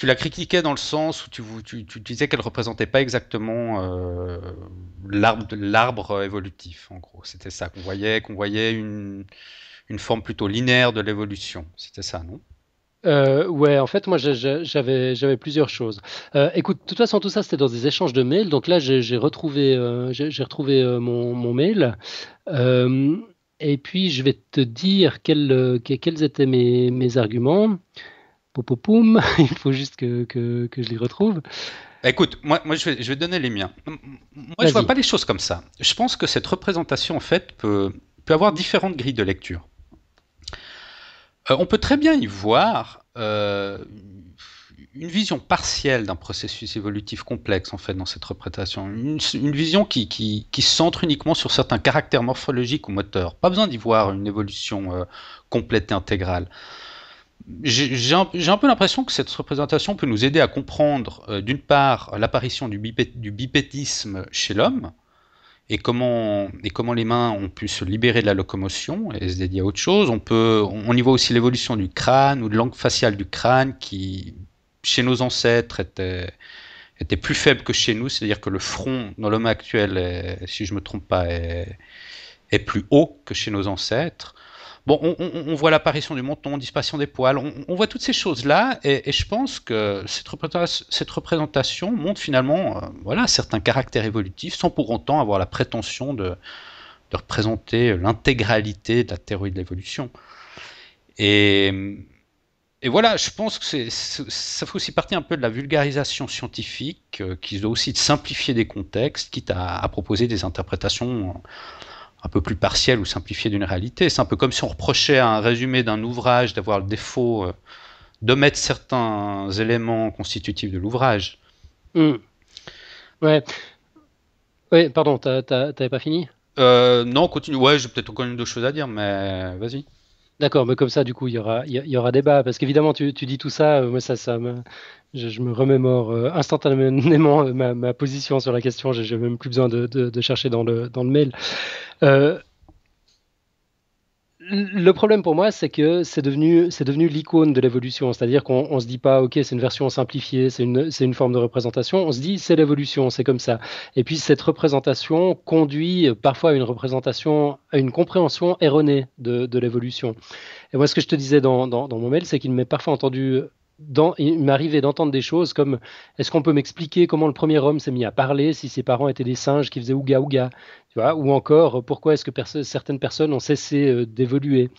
A: la critiquais dans le sens où tu disais qu'elle représentait pas exactement l'arbre évolutif, en gros. C'était ça, qu'on voyait une forme plutôt linéaire de l'évolution. C'était ça, non?
B: Ouais, en fait, moi, j'avais plusieurs choses. Écoute, de toute façon, tout ça, c'était dans des échanges de mails. Donc là, j'ai retrouvé mon mail. et puis, je vais te dire quels étaient mes arguments. Poum, il faut juste que je les retrouve.
A: Écoute, moi je vais donner les miens. Moi, je vois
B: Vas-y.
A: pas les choses comme ça. Je pense que cette représentation, en fait, peut avoir différentes grilles de lecture. On peut très bien y voir une vision partielle d'un processus évolutif complexe, en fait, dans cette représentation. Une vision qui se centre uniquement sur certains caractères morphologiques ou moteurs. Pas besoin d'y voir une évolution complète et intégrale. J'ai un peu l'impression que cette représentation peut nous aider à comprendre, d'une part, l'apparition du bipédisme chez l'homme, et comment les mains ont pu se libérer de la locomotion et se dédier à autre chose. On y voit aussi l'évolution du crâne ou de l'angle facial du crâne qui, chez nos ancêtres, était plus faible que chez nous, c'est-à-dire que le front dans l'homme actuel, si je me trompe pas, est plus haut que chez nos ancêtres. Bon, on voit l'apparition du menton, disparition des poils, on voit toutes ces choses-là, et je pense que cette représentation montre finalement voilà, certains caractères évolutifs, sans pour autant avoir la prétention de représenter l'intégralité de la théorie de l'évolution. Et, et voilà, je pense que ça fait aussi partie un peu de la vulgarisation scientifique, qui doit aussi simplifier des contextes, quitte à proposer des interprétations un peu plus partielle ou simplifiée d'une réalité. C'est un peu comme si on reprochait à un résumé d'un ouvrage d'avoir le défaut d'omettre certains éléments constitutifs de l'ouvrage.
B: Ouais. Ouais, pardon, t'avais pas fini?
A: Non, continue. Ouais, j'ai peut-être encore une ou deux choses à dire, mais vas-y.
B: D'accord, mais comme ça, du coup, il y aura débat. Parce qu'évidemment, tu dis tout ça, moi, je me remémore instantanément ma position sur la question. J'ai même plus besoin de chercher dans le mail. Euh, le problème pour moi, c'est que c'est devenu l'icône de l'évolution. C'est-à-dire qu'on se dit pas, OK, c'est une version simplifiée, c'est une forme de représentation. On se dit, c'est l'évolution, c'est comme ça. Et puis, cette représentation conduit parfois à une représentation, à une compréhension erronée de l'évolution. Et moi, ce que je te disais dans mon mail, c'est qu'il m'est parfois il m'est arrivé d'entendre des choses comme est-ce qu'on peut m'expliquer comment le premier homme s'est mis à parler si ses parents étaient des singes qui faisaient ouga ouga, tu vois, ou encore pourquoi est-ce que certaines personnes ont cessé d'évoluer.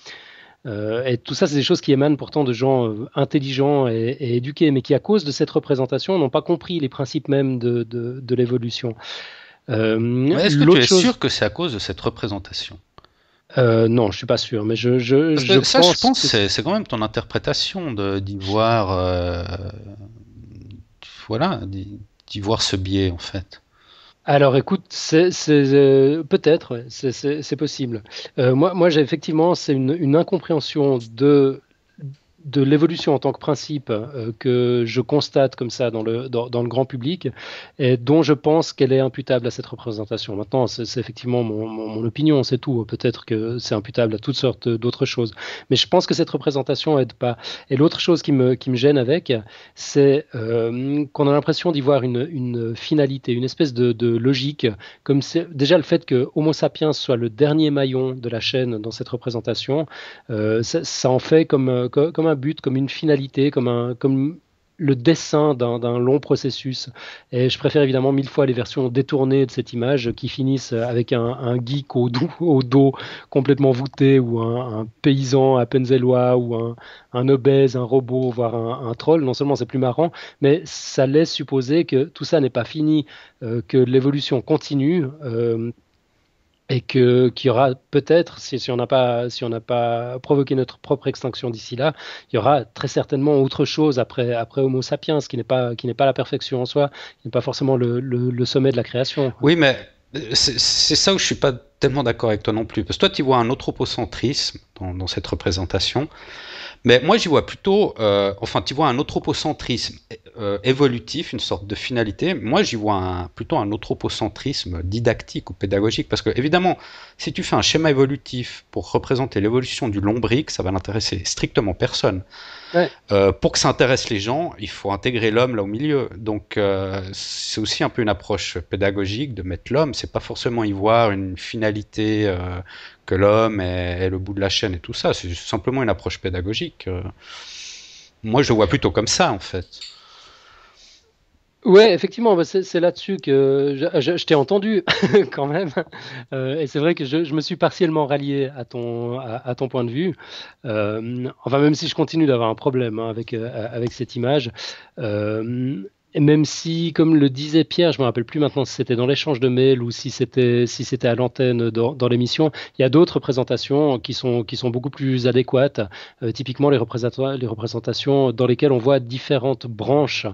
B: Et tout ça, c'est des choses qui émanent pourtant de gens intelligents et éduqués, mais qui, à cause de cette représentation, n'ont pas compris les principes même de l'évolution.
A: Mais est-ce que tu
B: L'autre
A: es
B: chose,
A: sûr que c'est à cause de cette représentation?
B: non, je suis pas sûr, mais
A: Parce
B: je
A: que ça, je
B: pense
A: pense,
B: que
A: c'est quand même ton interprétation d'y voir, voilà, d'y voir ce biais en fait.
B: alors, écoute, peut-être, ouais, c'est possible. Moi, j'ai effectivement, c'est une incompréhension de l'évolution en tant que principe que je constate comme ça dans le grand public et dont je pense qu'elle est imputable à cette représentation. Maintenant, c'est effectivement mon opinion, c'est tout. Peut-être que c'est imputable à toutes sortes d'autres choses. Mais je pense que cette représentation aide pas. Et l'autre chose qui me gêne avec, c'est qu'on a l'impression d'y voir une finalité, une espèce de logique. Comme c'est déjà le fait que Homo sapiens soit le dernier maillon de la chaîne dans cette représentation, ça en fait comme un but, comme une finalité, comme le dessin d'un long processus. Et je préfère évidemment mille fois les versions détournées de cette image qui finissent avec un geek au dos complètement voûté, ou un paysan appenzellois, ou un obèse, un robot, voire un troll. Non seulement c'est plus marrant, mais ça laisse supposer que tout ça n'est pas fini, que l'évolution continue. Et qu'il y aura peut-être, si on n'a pas provoqué notre propre extinction d'ici là, il y aura très certainement autre chose après Homo sapiens, qui n'est pas la perfection en soi, qui n'est pas forcément le sommet de la création.
A: Oui, mais c'est ça où je suis pas tellement d'accord avec toi non plus. Parce que toi, tu vois un anthropocentrisme dans cette représentation. Mais moi, j'y vois plutôt, enfin, tu vois un anthropocentrisme évolutif, une sorte de finalité. Moi, j'y vois plutôt un anthropocentrisme didactique ou pédagogique. Parce que, évidemment, si tu fais un schéma évolutif pour représenter l'évolution du lombric, ça va n'intéresser strictement personne.
B: Ouais.
A: Pour que ça intéresse les gens, il faut intégrer l'homme là au milieu. Donc, c'est aussi un peu une approche pédagogique de mettre l'homme. C'est pas forcément y voir une finalité que l'homme est le bout de la chaîne et tout ça. C'est simplement une approche pédagogique. Moi, je le vois plutôt comme ça, en fait.
B: Ouais, effectivement, bah, c'est là-dessus que je t'ai entendu quand même. Et c'est vrai que je me suis partiellement rallié à ton point de vue. Enfin, même si je continue d'avoir un problème hein, avec cette image. Et même si, comme le disait Pierre, je me rappelle plus maintenant si c'était dans l'échange de mails ou si c'était à l'antenne dans l'émission, il y a d'autres représentations qui sont beaucoup plus adéquates. Typiquement les représentations dans lesquelles on voit différentes branches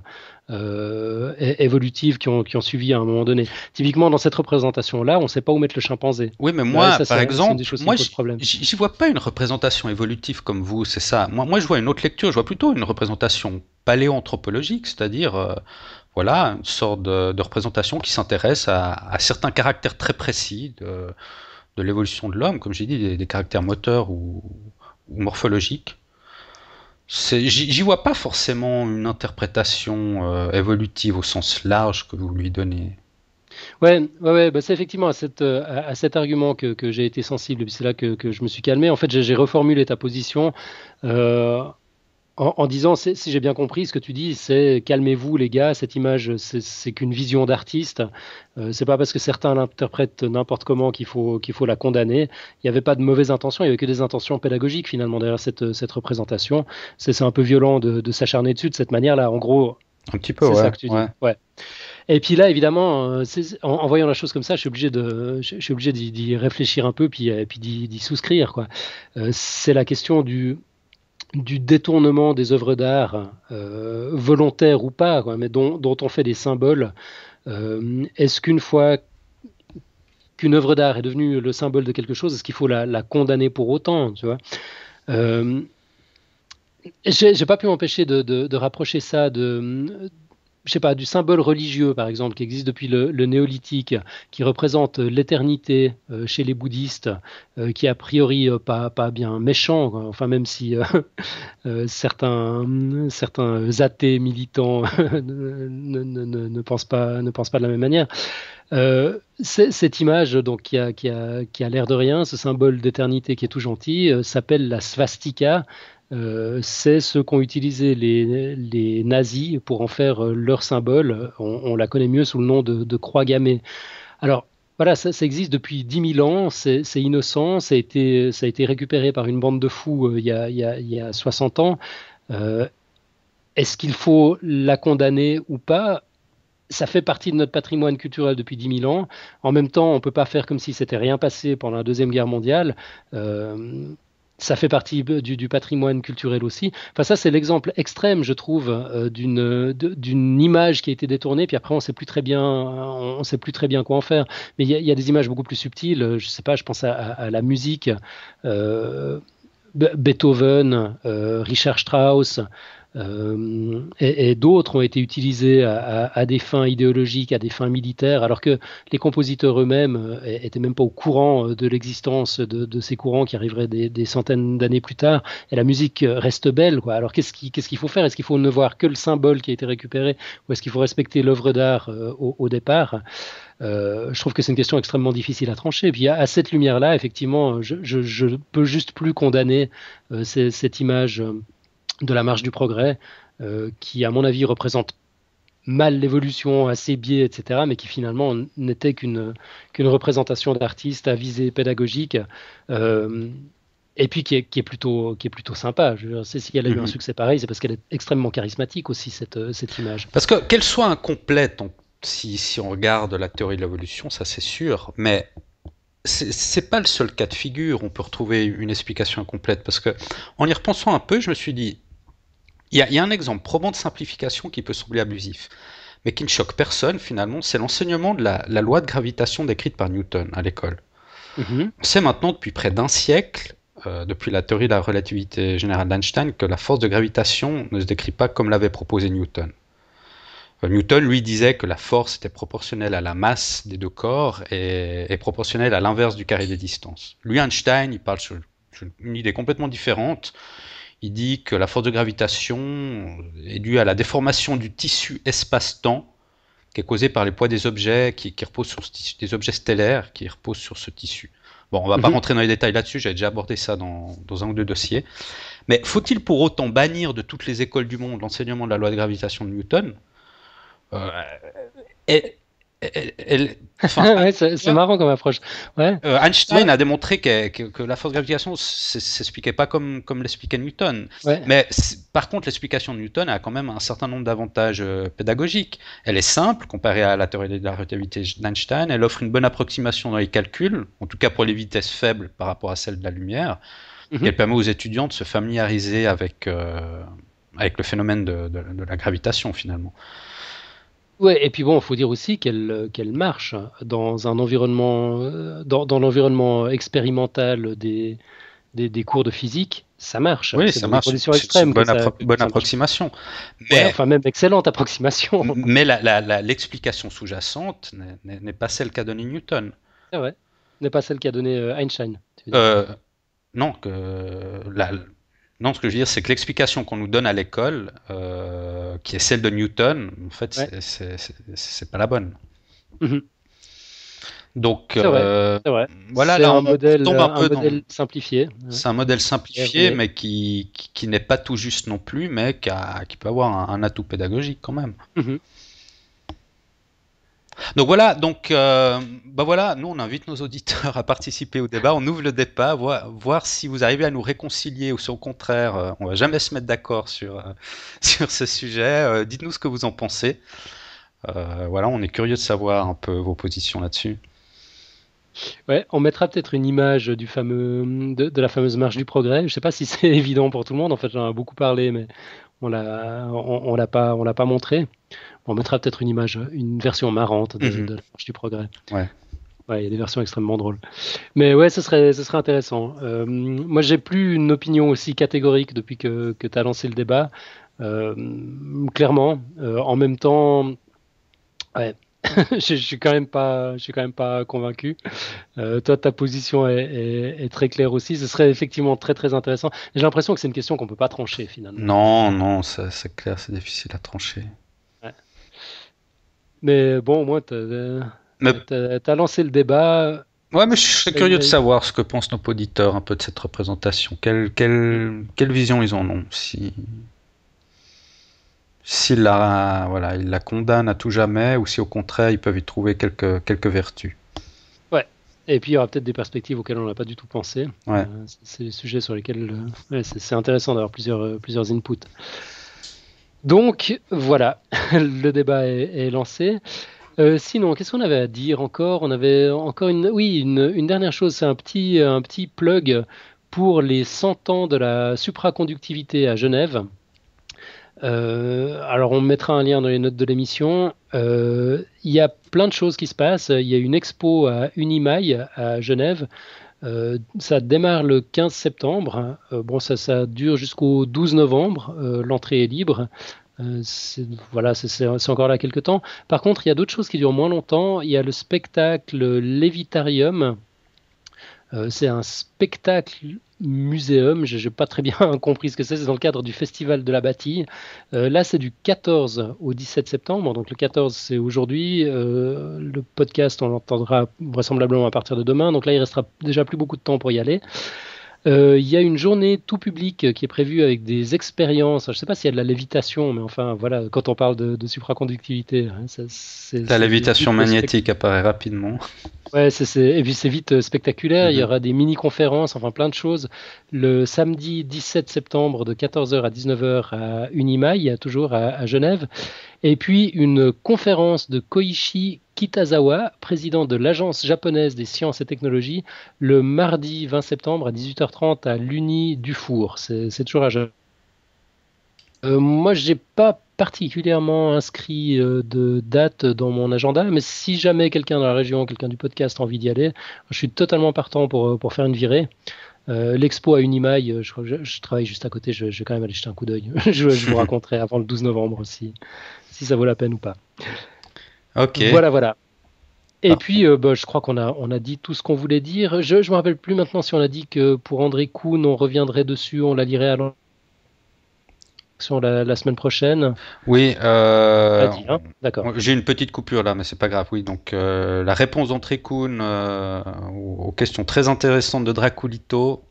B: évolutives qui ont suivi à un moment donné. Typiquement, dans cette représentation-là, on ne sait pas où mettre le chimpanzé.
A: Oui, mais
B: Et
A: moi,
B: ça,
A: par
B: c'est une des
A: exemple,
B: choses qui
A: moi,
B: me pose problème.
A: j'y vois pas une représentation évolutive comme vous, c'est ça. Moi, je vois une autre lecture, je vois plutôt une représentation paléoanthropologique, c'est-à-dire, voilà, une sorte de représentation qui s'intéresse à certains caractères très précis de l'évolution de l'homme, comme j'ai dit, des caractères moteurs ou morphologiques. J'y vois pas forcément une interprétation évolutive au sens large que vous lui donnez.
B: Ouais, ouais, ouais, bah c'est effectivement à cet argument que j'ai été sensible, et puis c'est là que je me suis calmé. En fait, j'ai reformulé ta position euh, en disant, si j'ai bien compris, ce que tu dis, c'est calmez-vous les gars, cette image, c'est qu'une vision d'artiste. C'est pas parce que certains l'interprètent n'importe comment qu'il faut la condamner. Il n'y avait pas de mauvaise intention, il n'y avait que des intentions pédagogiques finalement derrière cette représentation. C'est un peu violent de s'acharner dessus de cette manière-là. En gros,
A: Un petit peu,
B: c'est
A: ouais,
B: ça que tu dis.
A: ouais.
B: Ouais. Et puis là, évidemment, en voyant la chose comme ça, je suis obligé d'y réfléchir un peu, puis d'y souscrire, quoi. C'est la question du détournement des œuvres d'art, volontaire ou pas, quoi, mais dont on fait des symboles. Est-ce qu'une fois qu'une œuvre d'art est devenue le symbole de quelque chose, est-ce qu'il faut la condamner pour autant, tu vois? Euh, j'ai pas pu m'empêcher de rapprocher ça je sais pas, du symbole religieux, par exemple, qui existe depuis le néolithique, qui représente l'éternité chez les bouddhistes, qui est a priori pas bien méchant, quoi. Enfin, même si certains athées militants ne pensent pas de la même manière. Cette image, donc, qui a l'air de rien, ce symbole d'éternité qui est tout gentil, s'appelle la swastika. C'est ce qu'ont utilisé les nazis pour en faire leur symbole. On la connaît mieux sous le nom de croix gammée. Alors, voilà, ça existe depuis 10 000 ans, c'est innocent, ça a été récupéré par une bande de fous il y a 60 ans. Euh, Est-ce qu'il faut la condamner ou pas? Ça fait partie de notre patrimoine culturel depuis 10 000 ans. En même temps, on ne peut pas faire comme si c'était rien passé pendant la Deuxième Guerre mondiale. Euh, Ça fait partie du patrimoine culturel aussi. Enfin, ça, c'est l'exemple extrême, je trouve, d'une image qui a été détournée, puis après, on sait plus très bien quoi en faire. Mais il y a des images beaucoup plus subtiles. Je sais pas, je pense à la musique. euh, Beethoven, Richard Strauss, et d'autres ont été utilisés à des fins idéologiques, à des fins militaires, alors que les compositeurs eux-mêmes étaient même pas au courant de l'existence de ces courants qui arriveraient des centaines d'années plus tard. Et la musique reste belle, quoi. Alors qu'est-ce qu'il faut faire? Est-ce qu'il faut ne voir que le symbole qui a été récupéré, ou est-ce qu'il faut respecter l'œuvre d'art au départ? Je trouve que c'est une question extrêmement difficile à trancher. Puis à cette lumière-là, effectivement, je peux juste plus condamner cette image de la marche du progrès, qui, à mon avis, représente mal l'évolution, à ses biais, etc., mais qui finalement n'était qu'une représentation d'artiste à visée pédagogique, euh, et puis qui est plutôt sympa. Je veux dire, si elle a eu un
A: Mhm.
B: succès pareil, c'est parce qu'elle est extrêmement charismatique aussi, cette image.
A: Parce que qu'elle soit incomplète, si on regarde la théorie de l'évolution, ça c'est sûr, mais c'est pas le seul cas de figure. On peut retrouver une explication incomplète parce que, en y repensant un peu, je me suis dit, il y a un exemple probant de simplification qui peut sembler abusif, mais qui ne choque personne finalement, c'est l'enseignement de la loi de gravitation décrite par Newton à l'école.
B: Mhm.
A: On sait maintenant depuis près d'un siècle, depuis la théorie de la relativité générale d'Einstein, que la force de gravitation ne se décrit pas comme l'avait proposé Newton. Newton, lui, disait que la force était proportionnelle à la masse des deux corps et proportionnelle à l'inverse du carré des distances. Lui, Einstein, il parle sur une idée complètement différente. Il dit que la force de gravitation est due à la déformation du tissu espace-temps qui est causée par les poids des objets qui reposent sur ce tissu, des objets stellaires qui reposent sur ce tissu. Bon, on va pas
B: Mhm.
A: rentrer dans les détails là-dessus, j'avais déjà abordé ça dans un ou deux dossiers. Mais faut-il pour autant bannir de toutes les écoles du monde l'enseignement de la loi de gravitation de Newton? Euh, et, enfin,
B: Ouais, c'est marrant comme approche. Ouais.
A: Einstein a démontré que la force de gravitation s'expliquait pas comme l'expliquait Newton.
B: Ouais.
A: Mais par contre, l'explication de Newton a quand même un certain nombre d'avantages pédagogiques. Elle est simple comparée à la théorie de la relativité d'Einstein. Elle offre une bonne approximation dans les calculs, en tout cas pour les vitesses faibles par rapport à celles de la lumière. Elle permet aux étudiants de se familiariser avec le phénomène de la gravitation finalement.
B: Ouais, et puis bon, il faut dire aussi qu'elle marche dans un environnement, dans l'environnement expérimental des cours de physique, ça marche.
A: Oui,
B: C'est
A: ça
B: dans des
A: marche.
B: conditions
A: C'est une
B: extrêmes que
A: bonne
B: ça marche.
A: approximation.
B: Ouais,
A: Mais
B: enfin même excellente approximation.
A: Mais l'explication sous-jacente n'est pas celle qu'a donnée Newton.
B: C'est vrai. N'est pas celle qu'a donné Einstein, tu veux dire.
A: Euh, non, non, ce que je veux dire, c'est que l'explication qu'on nous donne à l'école, qui est celle de Newton, en fait,
B: Ouais.
A: c'est pas la bonne.
B: Mhm.
A: Donc,
B: C'est vrai. C'est vrai.
A: voilà,
B: C'est
A: là,
B: un
A: on
B: modèle,
A: tombe un peu dans.
B: simplifié.
A: C'est un modèle simplifié, mais qui n'est pas tout juste non plus, mais qui peut avoir un atout pédagogique quand même.
B: Mhm.
A: Donc voilà, bah voilà, nous on invite nos auditeurs à participer au débat, on ouvre le débat, voir si vous arrivez à nous réconcilier ou si au contraire on va jamais se mettre d'accord sur ce sujet. Dites-nous ce que vous en pensez. Voilà, on est curieux de savoir un peu vos positions là-dessus.
B: Ouais, on mettra peut-être une image de la fameuse marche du progrès. Je sais pas si c'est évident pour tout le monde. En fait, j'en ai beaucoup parlé, mais on l'a pas montré. On mettra peut-être une image, une version marrante de la marche du progrès.
A: Ouais.
B: Ouais, il y a des versions extrêmement drôles. Mais ouais, ce serait intéressant. Moi, j'ai plus une opinion aussi catégorique depuis que tu as lancé le débat. Clairement, en même temps, ouais, je suis quand même pas convaincu. Toi, ta position est très claire aussi. Ce serait effectivement très très intéressant. J'ai l'impression que c'est une question qu'on peut pas trancher finalement.
A: Non, non, c'est clair, c'est difficile à trancher.
B: Ouais. Mais bon, au moins,
A: Mais,
B: t'as lancé le débat.
A: ouais, mais je serais
B: Il y
A: curieux de
B: a-
A: savoir ce que pensent nos auditeurs un peu de cette représentation. Quelle vision ils en ont voilà, ils la condamnent à tout jamais ou si au contraire ils peuvent y trouver quelques vertus.
B: Ouais. Et puis, il y aura peut-être des perspectives auxquelles on n'a pas du tout pensé.
A: Ouais.
B: C'est des sujets sur lesquels ouais, c'est intéressant d'avoir plusieurs inputs. Donc, voilà, le débat est lancé. Sinon, qu'est-ce qu'on avait à dire encore? On avait encore une dernière chose, c'est un petit plug pour les 100 ans de la supraconductivité à Genève. Alors, on mettra un lien dans les notes de l'émission. Il y a plein de choses qui se passent. Il y a une expo à Unimail à Genève. Ça démarre le 15 septembre. Bon, ça dure jusqu'au 12 novembre. L'entrée est libre. Voilà, c'est encore là quelques temps. Par contre, il y a d'autres choses qui durent moins longtemps. Il y a le spectacle Lévitarium. C'est un spectacle muséum. Je n'ai pas très bien compris ce que c'est. C'est dans le cadre du Festival de la Bâtie. Là, c'est du 14 au 17 septembre. Donc le 14, c'est aujourd'hui. Le podcast, on l'entendra vraisemblablement à partir de demain. Donc là, il restera déjà plus beaucoup de temps pour y aller. Il y a une journée tout public qui est prévue avec des expériences. Je ne sais pas s'il y a de la lévitation, mais enfin, voilà, quand on parle de supraconductivité, hein,
A: La lévitation
B: vite
A: magnétique apparaît rapidement.
B: ouais, et puis c'est vite spectaculaire. Il y
A: Mhm.
B: aura des mini-conférences, enfin plein de choses. Le samedi 17 septembre de 14h à 19h à Unimail, toujours à Genève. Et puis une conférence de Koichi Kitazawa, président de l'Agence japonaise des sciences et technologies, le mardi 20 septembre à 18h30 à l'Uni Dufour. C'est toujours à Genève. Moi, j'ai pas particulièrement inscrit de date dans mon agenda, mais si jamais quelqu'un dans la région, quelqu'un du podcast a envie d'y aller, je suis totalement partant pour faire une virée. L'expo à Unimail, je crois que je travaille juste à côté, je vais quand même aller jeter un coup d'œil. Je vous raconterai avant le 12 novembre si ça vaut la peine ou pas.
A: Ok.
B: Voilà, voilà. Et
A: Parfait.
B: puis, je crois on a dit tout ce qu'on voulait dire. Je me rappelle plus maintenant si on a dit que pour André Kuhn, on reviendrait dessus, on la lirait à la semaine prochaine.
A: Oui,
B: On l'a dit, hein? D'accord.
A: j'ai une petite coupure là, mais c'est pas grave. Oui, donc la réponse d'André Kuhn aux questions très intéressantes de Draculito.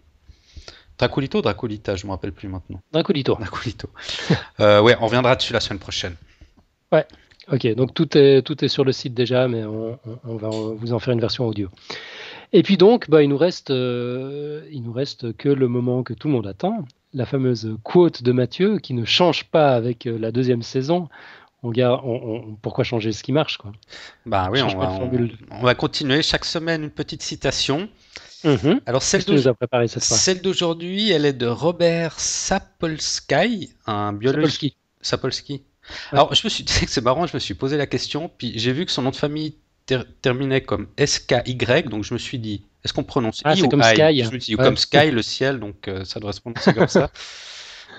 A: Draculito ou Draculita, je me rappelle plus maintenant.
B: Draculito.
A: Draculito. Ouais, on reviendra dessus la semaine prochaine.
B: Ouais. Ok, donc tout est sur le site déjà, mais on va vous en faire une version audio. Et puis donc, il nous reste que le moment que tout le monde attend, la fameuse quote de Mathieu qui ne change pas avec la deuxième saison. Pourquoi changer ce qui marche, quoi?
A: Bah
B: On
A: oui,
B: change pas de formule.
A: on va continuer chaque semaine une petite citation.
B: Mhm.
A: Alors
B: Qu'est-ce que tu nous as préparé cette fois?
A: celle d'aujourd'hui, elle est de Robert Sapolsky, un biologiste.
B: Sapolsky.
A: Sapolsky.
B: Ouais.
A: Alors, tu sais que c'est marrant, je me suis posé la question, puis j'ai vu que son nom de famille terminait comme SKY, donc je me suis dit, est-ce qu'on prononce
B: Ah,
A: I
B: c'est
A: ou
B: comme
A: I?
B: Sky.
A: Je me suis dit,
B: Ouais.
A: comme Sky, le ciel, donc ça doit se prononcer comme ça.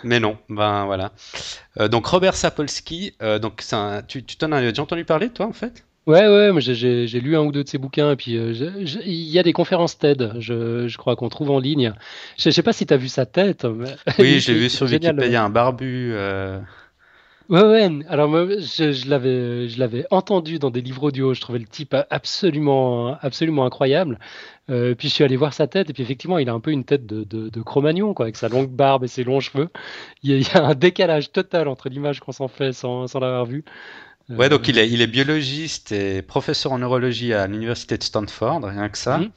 A: Mais non, ben voilà. Donc Robert Sapolsky, donc tu t'en as déjà entendu parler, toi, en fait?
B: Ouais, ouais, moi j'ai lu un ou deux de ses bouquins, et puis il y a des conférences TED, je crois qu'on trouve en ligne. Je sais pas si tu as vu sa tête, mais
A: Oui,
B: il,
A: j'ai vu
B: il
A: sur
B: est génial.
A: Wikipédia un barbu.
B: Ouais, ouais. Alors moi, je l'avais entendu dans des livres audio. Je trouvais le type absolument, absolument incroyable. Puis je suis allé voir sa tête, et puis effectivement, il a un peu une tête de Cro-Magnon, quoi, avec sa longue barbe et ses longs cheveux. Il y a un décalage total entre l'image qu'on s'en fait sans l'avoir vu.
A: Ouais, donc
B: Euh,
A: il est biologiste et professeur en neurologie à l'université de Stanford, rien que ça.
B: mhm.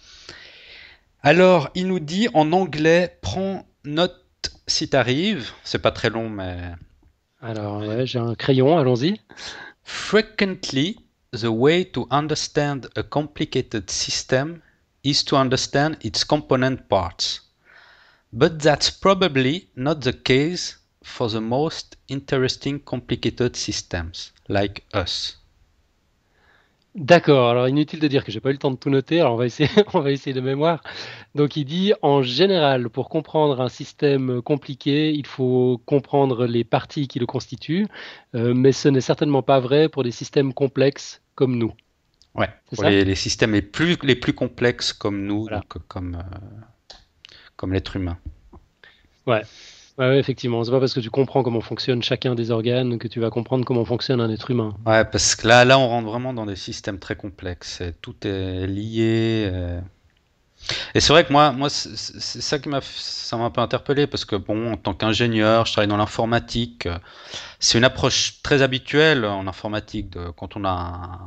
A: Alors, il nous dit en anglais, prends note si t'arrives. C'est pas très long, mais
B: Alors, ouais, j'ai un crayon, allons-y.
A: frequently the way to understand a complicated system is to understand its component parts. But that's probably not the case for the most interesting complicated systems, like us.
B: D'accord, alors inutile de dire que j'ai pas eu le temps de tout noter, alors on va essayer, on va essayer de mémoire. Donc il dit, en général, pour comprendre un système compliqué, il faut comprendre les parties qui le constituent, mais ce n'est certainement pas vrai pour des systèmes complexes comme nous.
A: Ouais,
B: C'est
A: pour
B: ça?
A: les systèmes les plus complexes comme nous,
B: Voilà.
A: donc comme l'être humain.
B: Ouais. Ouais, ouais, effectivement. C'est pas parce que tu comprends comment fonctionne chacun des organes que tu vas comprendre comment fonctionne un être humain.
A: Ouais, parce que là, on rentre vraiment dans des systèmes très complexes. Et tout est lié. Et c'est vrai que moi, c'est ça ça m'a un peu interpellé parce que bon, en tant qu'ingénieur, je travaille dans l'informatique. C'est une approche très habituelle en informatique quand on a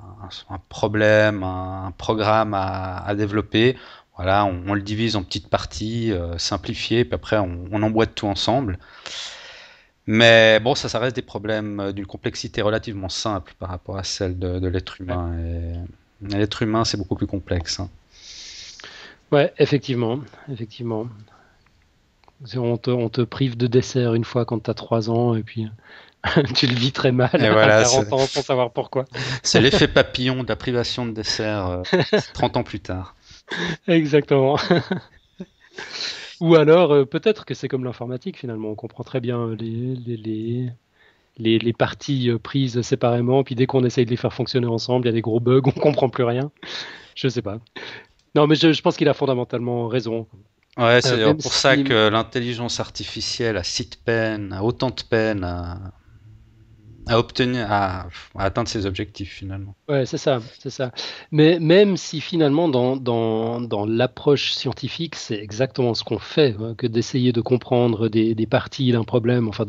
A: un problème, un programme à développer. Voilà, on le divise en petites parties simplifiées, puis après on emboîte tout ensemble. Mais bon, ça reste des problèmes d'une complexité relativement simple par rapport à celle de l'être
B: Ouais,
A: humain. Et l'être humain, c'est beaucoup plus complexe, hein.
B: ouais, effectivement. Effectivement. On te prive de dessert une fois quand tu as 3 ans, et puis tu le vis très mal
A: Et
B: à
A: voilà,
B: 40 ans sans savoir pourquoi.
A: c'est l'effet papillon de la privation de dessert 30 ans plus tard.
B: Exactement. Ou alors, peut-être que c'est comme l'informatique finalement. On comprend très bien les parties prises séparément, puis dès qu'on essaye de les faire fonctionner ensemble, il y a des gros bugs, on comprend plus rien. Je sais pas. Non, mais je pense qu'il a fondamentalement raison.
A: Ouais, c'est
B: Même
A: pour ça
B: si,
A: que l'intelligence artificielle a si de peine, a autant de peine à obtenir, à atteindre ses objectifs finalement.
B: ouais, c'est ça, c'est ça. Mais même si finalement, dans l'approche scientifique, c'est exactement ce qu'on fait, hein, que d'essayer de comprendre des parties d'un problème, enfin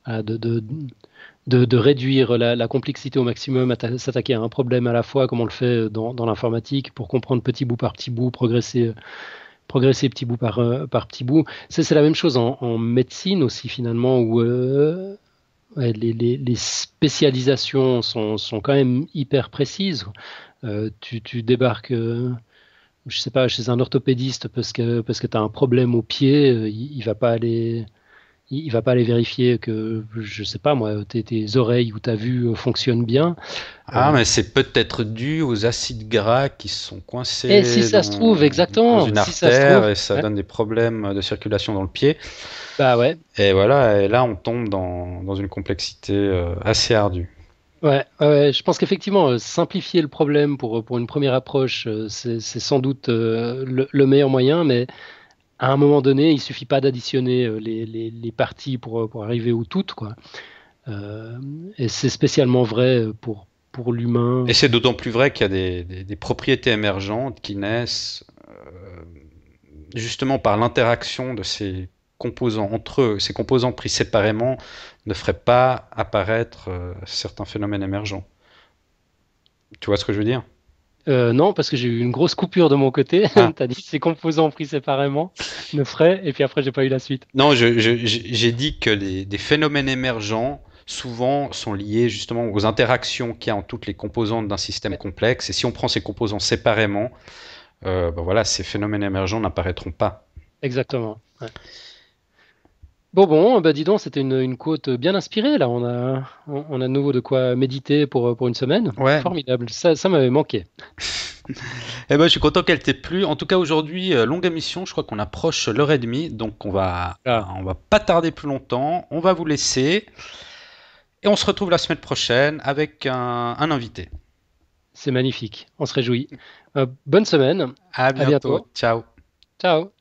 B: voilà, de réduire la complexité au maximum, s'attaquer à un problème à la fois, comme on le fait dans l'informatique, pour comprendre petit bout par petit bout, progresser petit bout par petit bout. C'est la même chose en médecine aussi, finalement, où ouais, les spécialisations sont quand même hyper précises. Tu débarques, je sais pas, chez un orthopédiste parce que tu as un problème au pied, il va pas aller. Il va pas aller vérifier que, je sais pas moi, tes oreilles ou ta vue fonctionnent bien.
A: Ah,
B: Euh,
A: mais c'est peut-être dû aux acides gras qui sont
B: et si
A: coincés
B: ça se trouve,
A: dans
B: exactement,
A: une
B: si ça se
A: artère
B: trouve,
A: et ça
B: ouais,
A: donne des problèmes de circulation dans le pied.
B: bah ouais,
A: Et voilà, et là on tombe dans une complexité assez ardue.
B: ouais, ouais, je pense qu'effectivement, simplifier le problème pour une première approche, c'est sans doute le meilleur moyen, mais à un moment donné, il suffit pas d'additionner les parties pour arriver au tout, quoi. Euh, et c'est spécialement vrai pour
A: Et
B: l'humain.
A: c'est d'autant plus vrai qu'il y a des propriétés émergentes qui naissent justement par l'interaction de ces composants entre eux. Ces composants pris séparément ne feraient pas apparaître certains phénomènes émergents. Tu vois ce que je veux dire?
B: Non, parce que j'ai eu une grosse coupure de mon côté.
A: Ah.
B: Tu as dit ces composants pris séparément ne feraient, et puis après, j'ai pas eu la suite.
A: Non, j'ai dit que des phénomènes émergents souvent sont liés justement aux interactions qu'il y a entre toutes les composantes d'un système
B: Ouais,
A: complexe. Et si on prend ces composants séparément, ben voilà, ces phénomènes émergents n'apparaîtront pas.
B: exactement. Ouais. Bon, bah dis donc, c'était une quote bien inspirée, là. On a de nouveau de quoi méditer pour une semaine.
A: Ouais.
B: Formidable. Ça m'avait manqué.
A: Eh ben, je suis content qu'elle t'ait plu. En tout cas, aujourd'hui, longue émission. Je crois qu'on approche l'heure et demie, donc
B: Ah,
A: on va pas tarder plus longtemps. On va vous laisser et on se retrouve la semaine prochaine avec un invité.
B: c'est magnifique. On se réjouit. Bonne semaine.
A: À
B: À
A: bientôt.
B: bientôt.
A: Ciao.
B: Ciao.